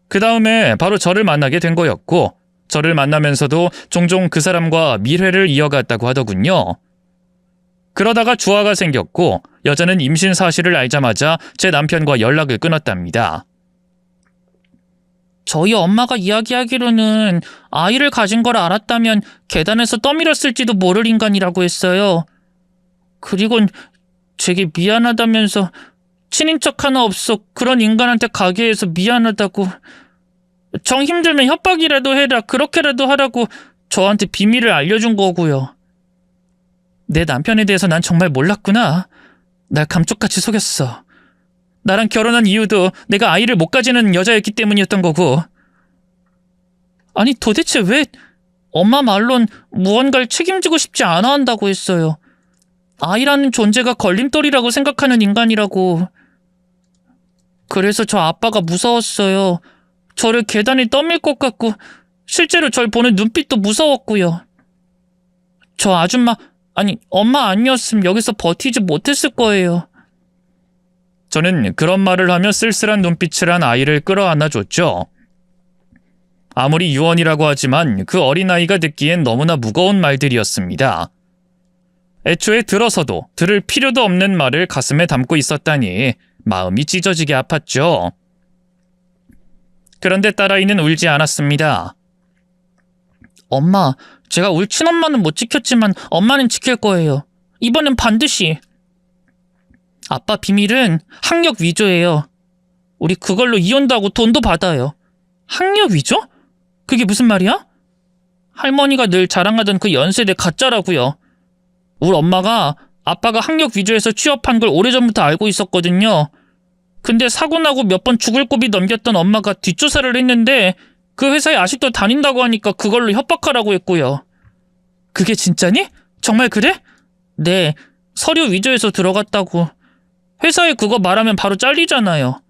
그 다음에 바로 저를 만나게 된 거였고 저를 만나면서도 종종 그 사람과 밀회를 이어갔다고 하더군요. 그러다가 주화가 생겼고 여자는 임신 사실을 알자마자 제 남편과 연락을 끊었답니다. 저희 엄마가 이야기하기로는 아이를 가진 걸 알았다면 계단에서 떠밀었을지도 모를 인간이라고 했어요. 그리곤 제게 미안하다면서 친인척 하나 없어 그런 인간한테 가게 해서 미안하다고, 정 힘들면 협박이라도 해라 그렇게라도 하라고 저한테 비밀을 알려준 거고요. 내 남편에 대해서 난 정말 몰랐구나. 날 감쪽같이 속였어. 나랑 결혼한 이유도 내가 아이를 못 가지는 여자였기 때문이었던 거고. 아니 도대체 왜 엄마 말론 무언가를 책임지고 싶지 않아 한다고 했어요. 아이라는 존재가 걸림돌이라고 생각하는 인간이라고. 그래서 저 아빠가 무서웠어요. 저를 계단에 떠밀 것 같고 실제로 절 보는 눈빛도 무서웠고요. 저 아줌마, 아니 엄마 아니었으면 여기서 버티지 못했을 거예요. 저는 그런 말을 하며 쓸쓸한 눈빛을 한 아이를 끌어안아 줬죠. 아무리 유언이라고 하지만 그 어린아이가 듣기엔 너무나 무거운 말들이었습니다. 애초에 들어서도 들을 필요도 없는 말을 가슴에 담고 있었다니 마음이 찢어지게 아팠죠. 그런데 딸아이는 울지 않았습니다. 엄마, 제가 울 친엄마는 못 지켰지만 엄마는 지킬 거예요. 이번엔 반드시. 아빠 비밀은 학력 위조예요. 우리 그걸로 이혼도 하고 돈도 받아요. 학력 위조? 그게 무슨 말이야? 할머니가 늘 자랑하던 그 연세대 가짜라고요. 우리 엄마가 아빠가 학력 위조해서 취업한 걸 오래전부터 알고 있었거든요. 근데 사고 나고 몇 번 죽을 고비 넘겼던 엄마가 뒷조사를 했는데 그 회사에 아직도 다닌다고 하니까 그걸로 협박하라고 했고요. 그게 진짜니? 정말 그래? 네, 서류 위조해서 들어갔다고. 회사에 그거 말하면 바로 잘리잖아요.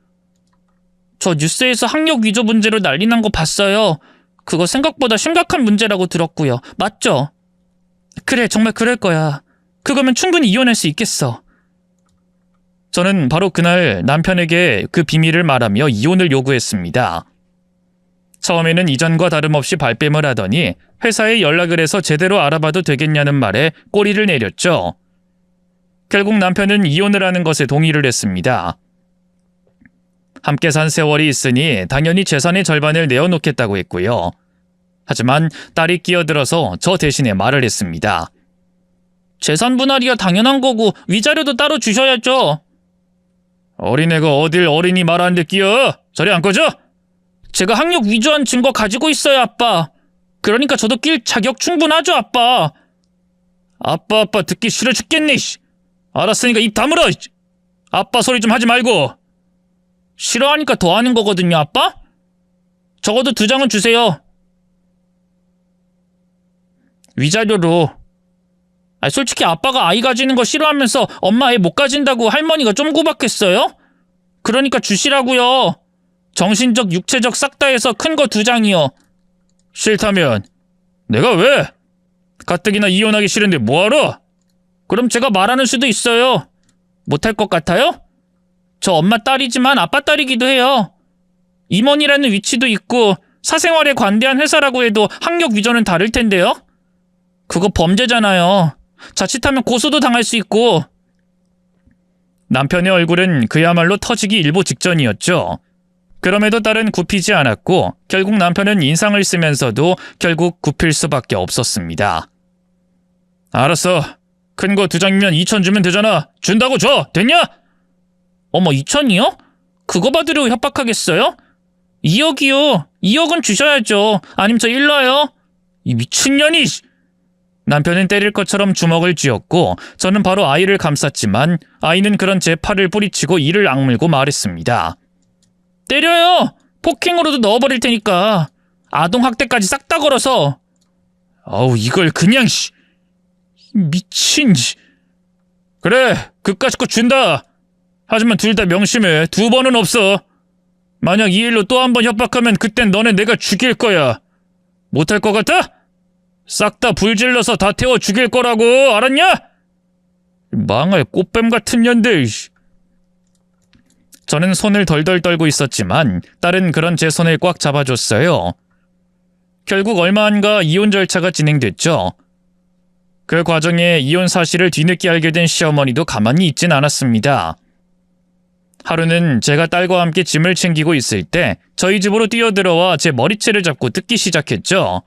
저 뉴스에서 학력 위조 문제로 난리 난 거 봤어요. 그거 생각보다 심각한 문제라고 들었고요. 맞죠? 그래, 정말 그럴 거야. 그거면 충분히 이혼할 수 있겠어. 저는 바로 그날 남편에게 그 비밀을 말하며 이혼을 요구했습니다. 처음에는 이전과 다름없이 발뺌을 하더니 회사에 연락을 해서 제대로 알아봐도 되겠냐는 말에 꼬리를 내렸죠. 결국 남편은 이혼을 하는 것에 동의를 했습니다. 함께 산 세월이 있으니 당연히 재산의 절반을 내어놓겠다고 했고요. 하지만 딸이 끼어들어서 저 대신에 말을 했습니다. 재산 분할이야 당연한 거고 위자료도 따로 주셔야죠. 어린애가 어딜 어린이 말하는데 끼어? 저리 안 꺼져? 제가 학력 위조한 증거 가지고 있어요, 아빠. 그러니까 저도 낄 자격 충분하죠, 아빠. 아빠 듣기 싫어 죽겠네. 알았으니까 입 다물어. 아빠 소리 좀 하지 말고. 싫어하니까 더 하는 거거든요, 아빠? 적어도 2장은 주세요. 위자료로. 솔직히 아빠가 아이 가지는 거 싫어하면서 엄마 애 못 가진다고 할머니가 좀 구박했어요? 그러니까 주시라고요. 정신적, 육체적 싹 다 해서 큰 거 2장이요. 싫다면 내가 왜? 가뜩이나 이혼하기 싫은데 뭐하러? 그럼 제가 말하는 수도 있어요. 못할 것 같아요? 저 엄마 딸이지만 아빠 딸이기도 해요. 임원이라는 위치도 있고 사생활에 관대한 회사라고 해도 학력 위조는 다를 텐데요. 그거 범죄잖아요. 자칫하면 고소도 당할 수 있고. 남편의 얼굴은 그야말로 터지기 일보 직전이었죠. 그럼에도 딸은 굽히지 않았고 결국 남편은 인상을 쓰면서도 결국 굽힐 수밖에 없었습니다. 알았어. 큰 거 2장이면 2천 주면 되잖아. 준다고 줘. 됐냐? 어머 2천이요? 그거 받으려고 협박하겠어요? 2억이요. 2억은 주셔야죠. 아님 저 일러요. 이 미친년이. 남편은 때릴 것처럼 주먹을 쥐었고 저는 바로 아이를 감쌌지만 아이는 그런 제 팔을 뿌리치고 이를 악물고 말했습니다. 때려요. 폭행으로도 넣어버릴 테니까. 아동학대까지 싹 다 걸어서. 아우 이걸 그냥 미친. 그래 그까짓 거 준다. 하지만 둘 다 명심해. 2번은 없어. 만약 이 일로 또 한 번 협박하면 그땐 너네 내가 죽일 거야. 못할 것 같아? 싹 다 불질러서 다 태워 죽일 거라고, 알았냐? 망할 꽃뱀 같은 년들. 저는 손을 덜덜 떨고 있었지만 딸은 그런 제 손을 꽉 잡아줬어요. 결국 얼마 안가 이혼 절차가 진행됐죠. 그 과정에 이혼 사실을 뒤늦게 알게 된 시어머니도 가만히 있진 않았습니다. 하루는 제가 딸과 함께 짐을 챙기고 있을 때 저희 집으로 뛰어들어와 제 머리채를 잡고 뜯기 시작했죠.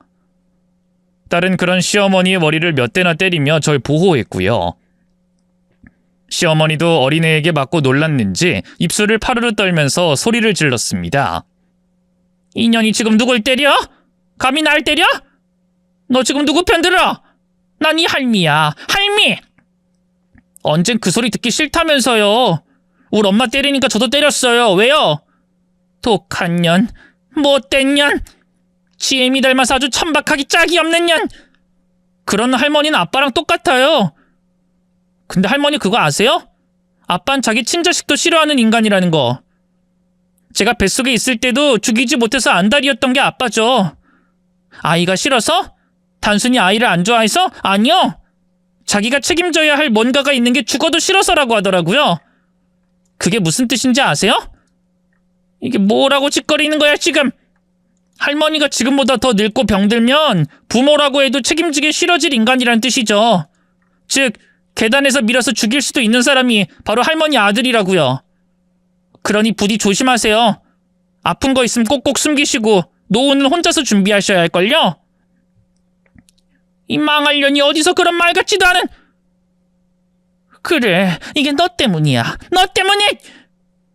딸은 그런 시어머니의 머리를 몇 대나 때리며 절 보호했고요. 시어머니도 어린애에게 맞고 놀랐는지 입술을 파르르 떨면서 소리를 질렀습니다. 이년이 지금 누굴 때려? 감히 날 때려? 너 지금 누구 편 들어? 난 이 할미야, 할미! 언젠 그 소리 듣기 싫다면서요. 우리 엄마 때리니까 저도 때렸어요. 왜요? 독한 년, 못된 년, 지혜미 닮아서 아주 천박하기 짝이 없는 년. 그런 할머니는 아빠랑 똑같아요. 근데 할머니 그거 아세요? 아빠는 자기 친자식도 싫어하는 인간이라는 거. 제가 뱃속에 있을 때도 죽이지 못해서 안달이었던 게 아빠죠. 아이가 싫어서? 단순히 아이를 안 좋아해서? 아니요. 자기가 책임져야 할 뭔가가 있는 게 죽어도 싫어서라고 하더라고요. 그게 무슨 뜻인지 아세요? 이게 뭐라고 짓거리는 거야 지금? 할머니가 지금보다 더 늙고 병들면 부모라고 해도 책임지기 싫어질 인간이란 뜻이죠. 즉 계단에서 밀어서 죽일 수도 있는 사람이 바로 할머니 아들이라고요. 그러니 부디 조심하세요. 아픈 거 있으면 꼭꼭 숨기시고 노후는 혼자서 준비하셔야 할걸요? 이 망할 년이 어디서 그런 말 같지도 않은... 그래, 이게 너 때문이야. 너 때문에!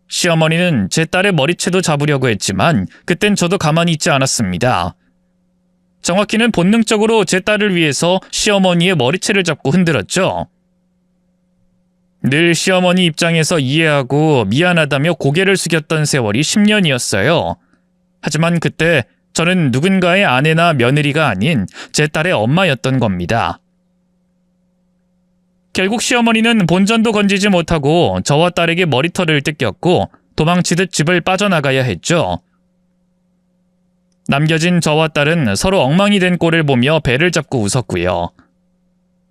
시어머니는 제 딸의 머리채도 잡으려고 했지만 그땐 저도 가만히 있지 않았습니다. 정확히는 본능적으로 제 딸을 위해서 시어머니의 머리채를 잡고 흔들었죠. 늘 시어머니 입장에서 이해하고 미안하다며 고개를 숙였던 세월이 10년이었어요. 하지만 그때 저는 누군가의 아내나 며느리가 아닌 제 딸의 엄마였던 겁니다. 결국 시어머니는 본전도 건지지 못하고 저와 딸에게 머리털을 뜯겼고 도망치듯 집을 빠져나가야 했죠. 남겨진 저와 딸은 서로 엉망이 된 꼴을 보며 배를 잡고 웃었고요.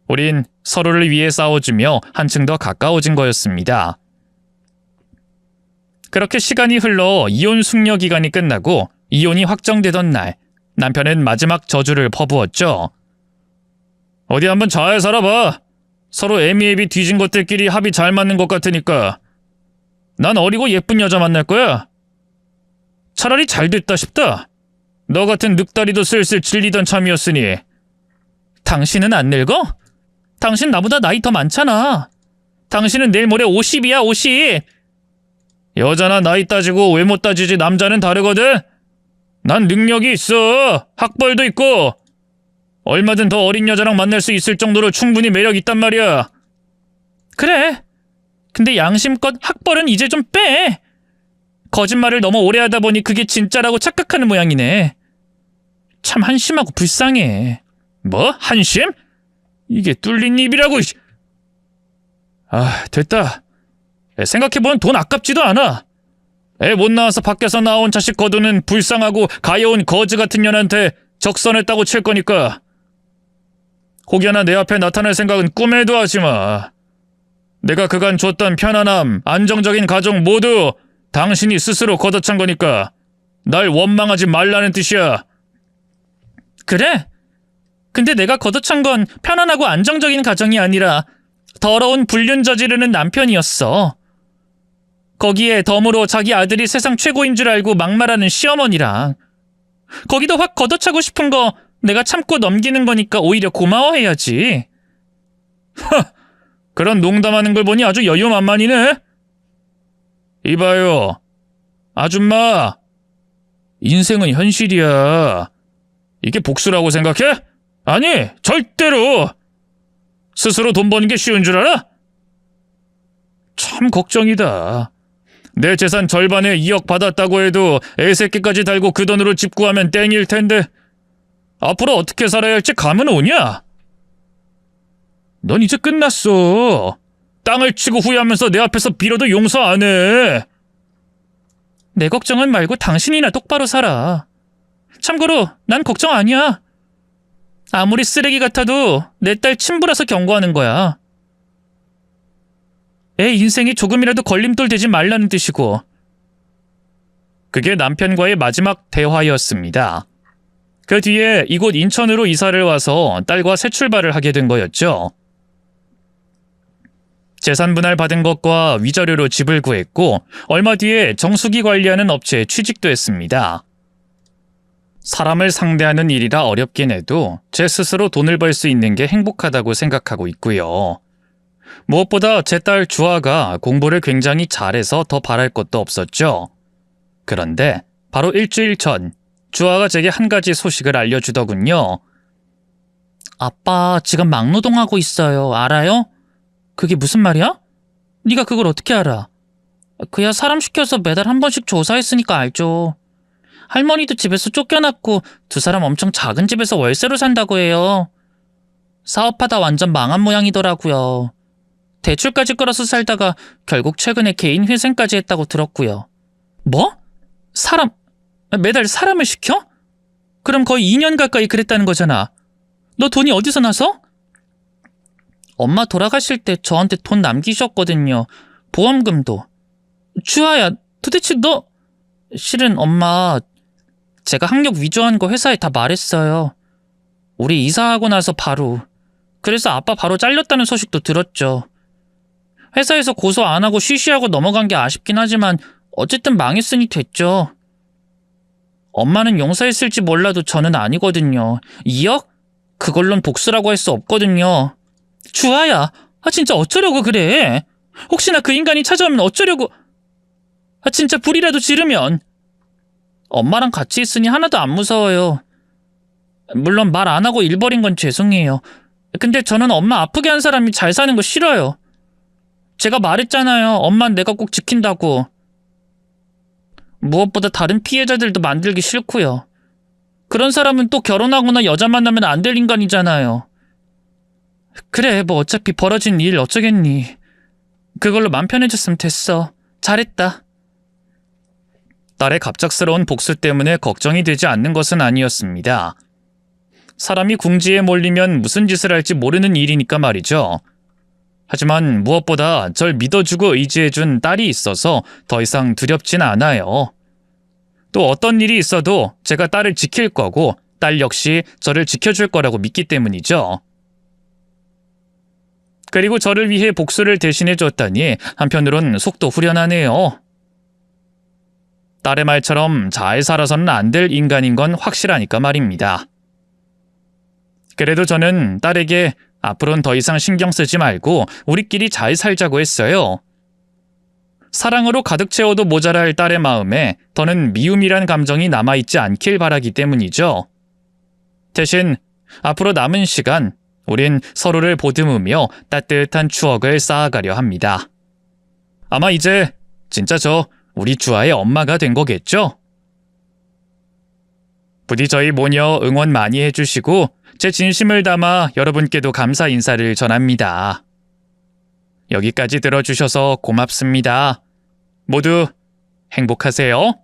우린 서로를 위해 싸워주며 한층 더 가까워진 거였습니다. 그렇게 시간이 흘러 이혼 숙려 기간이 끝나고 이혼이 확정되던 날, 남편은 마지막 저주를 퍼부었죠. 어디 한번 잘 살아봐. 서로 애미애비 뒤진 것들끼리 합이 잘 맞는 것 같으니까. 난 어리고 예쁜 여자 만날 거야. 차라리 잘 됐다 싶다. 너 같은 늑다리도 슬슬 질리던 참이었으니. 당신은 안 늙어? 당신 나보다 나이 더 많잖아. 당신은 내일 모레 50이야, 50. 여자나 나이 따지고 외모 따지지 남자는 다르거든. 난 능력이 있어. 학벌도 있고. 얼마든 더 어린 여자랑 만날 수 있을 정도로 충분히 매력 있단 말이야. 그래. 근데 양심껏 학벌은 이제 좀 빼. 거짓말을 너무 오래 하다 보니 그게 진짜라고 착각하는 모양이네. 참 한심하고 불쌍해. 뭐? 한심? 이게 뚫린 입이라고. 아, 됐다. 생각해보면 돈 아깝지도 않아. 애 못 낳아서 밖에서 나온 자식 거두는 불쌍하고 가여운 거지 같은 년한테 적선했다고 칠 거니까. 혹여나 내 앞에 나타날 생각은 꿈에도 하지 마. 내가 그간 줬던 편안함, 안정적인 가정 모두 당신이 스스로 걷어찬 거니까 날 원망하지 말라는 뜻이야. 그래? 근데 내가 걷어찬 건 편안하고 안정적인 가정이 아니라 더러운 불륜 저지르는 남편이었어. 거기에 덤으로 자기 아들이 세상 최고인 줄 알고 막말하는 시어머니랑. 거기도 확 걷어차고 싶은 거 내가 참고 넘기는 거니까 오히려 고마워해야지. 하! 그런 농담하는 걸 보니 아주 여유만만이네. 이봐요. 아줌마. 인생은 현실이야. 이게 복수라고 생각해? 아니, 절대로. 스스로 돈 버는 게 쉬운 줄 알아? 참 걱정이다. 내 재산 절반에 2억 받았다고 해도 애새끼까지 달고 그 돈으로 집 구하면 땡일 텐데 앞으로 어떻게 살아야 할지 감은 오냐? 넌 이제 끝났어. 땅을 치고 후회하면서 내 앞에서 빌어도 용서 안 해. 내 걱정은 말고 당신이나 똑바로 살아. 참고로 난 걱정 아니야. 아무리 쓰레기 같아도 내 딸 친부라서 경고하는 거야. 애 인생이 조금이라도 걸림돌 되지 말라는 뜻이고. 그게 남편과의 마지막 대화였습니다. 그 뒤에 이곳 인천으로 이사를 와서 딸과 새 출발을 하게 된 거였죠. 재산 분할 받은 것과 위자료로 집을 구했고 얼마 뒤에 정수기 관리하는 업체에 취직도 했습니다. 사람을 상대하는 일이라 어렵긴 해도 제 스스로 돈을 벌 수 있는 게 행복하다고 생각하고 있고요. 무엇보다 제 딸 주아가 공부를 굉장히 잘해서 더 바랄 것도 없었죠. 그런데 바로 일주일 전 주아가 제게 한 가지 소식을 알려주더군요. 아빠 지금 막노동하고 있어요. 알아요? 그게 무슨 말이야? 네가 그걸 어떻게 알아? 그야 사람 시켜서 매달 한 번씩 조사했으니까 알죠. 할머니도 집에서 쫓겨났고 두 사람 엄청 작은 집에서 월세로 산다고 해요. 사업하다 완전 망한 모양이더라고요. 대출까지 끌어서 살다가 결국 최근에 개인 회생까지 했다고 들었고요. 뭐? 매달 사람을 시켜? 그럼 거의 2년 가까이 그랬다는 거잖아. 너 돈이 어디서 나서? 엄마 돌아가실 때 저한테 돈 남기셨거든요. 보험금도. 주아야, 도대체 너... 실은 엄마, 제가 학력 위조한 거 회사에 다 말했어요. 우리 이사하고 나서 바로. 그래서 아빠 바로 잘렸다는 소식도 들었죠. 회사에서 고소 안 하고 쉬쉬하고 넘어간 게 아쉽긴 하지만 어쨌든 망했으니 됐죠. 엄마는 용서했을지 몰라도 저는 아니거든요. 2억? 그걸론 복수라고 할 수 없거든요. 주아야, 진짜 어쩌려고 그래? 혹시나 그 인간이 찾아오면 어쩌려고... 진짜 불이라도 지르면... 엄마랑 같이 있으니 하나도 안 무서워요. 물론 말 안 하고 일 버린 건 죄송해요. 근데 저는 엄마 아프게 한 사람이 잘 사는 거 싫어요. 제가 말했잖아요. 엄마는 내가 꼭 지킨다고. 무엇보다 다른 피해자들도 만들기 싫고요. 그런 사람은 또 결혼하거나 여자 만나면 안 될 인간이잖아요. 그래, 뭐 어차피 벌어진 일 어쩌겠니. 그걸로 맘 편해졌으면 됐어. 잘했다. 딸의 갑작스러운 복수 때문에 걱정이 되지 않는 것은 아니었습니다. 사람이 궁지에 몰리면 무슨 짓을 할지 모르는 일이니까 말이죠. 하지만 무엇보다 절 믿어주고 의지해준 딸이 있어서 더 이상 두렵진 않아요. 또 어떤 일이 있어도 제가 딸을 지킬 거고 딸 역시 저를 지켜줄 거라고 믿기 때문이죠. 그리고 저를 위해 복수를 대신해줬다니 한편으론 속도 후련하네요. 딸의 말처럼 잘 살아서는 안 될 인간인 건 확실하니까 말입니다. 그래도 저는 딸에게 앞으로는 더 이상 신경 쓰지 말고 우리끼리 잘 살자고 했어요. 사랑으로 가득 채워도 모자랄 딸의 마음에 더는 미움이란 감정이 남아있지 않길 바라기 때문이죠. 대신 앞으로 남은 시간 우린 서로를 보듬으며 따뜻한 추억을 쌓아가려 합니다. 아마 이제 진짜 우리 주아의 엄마가 된 거겠죠? 부디 저희 모녀 응원 많이 해주시고 제 진심을 담아 여러분께도 감사 인사를 전합니다. 여기까지 들어주셔서 고맙습니다. 모두 행복하세요.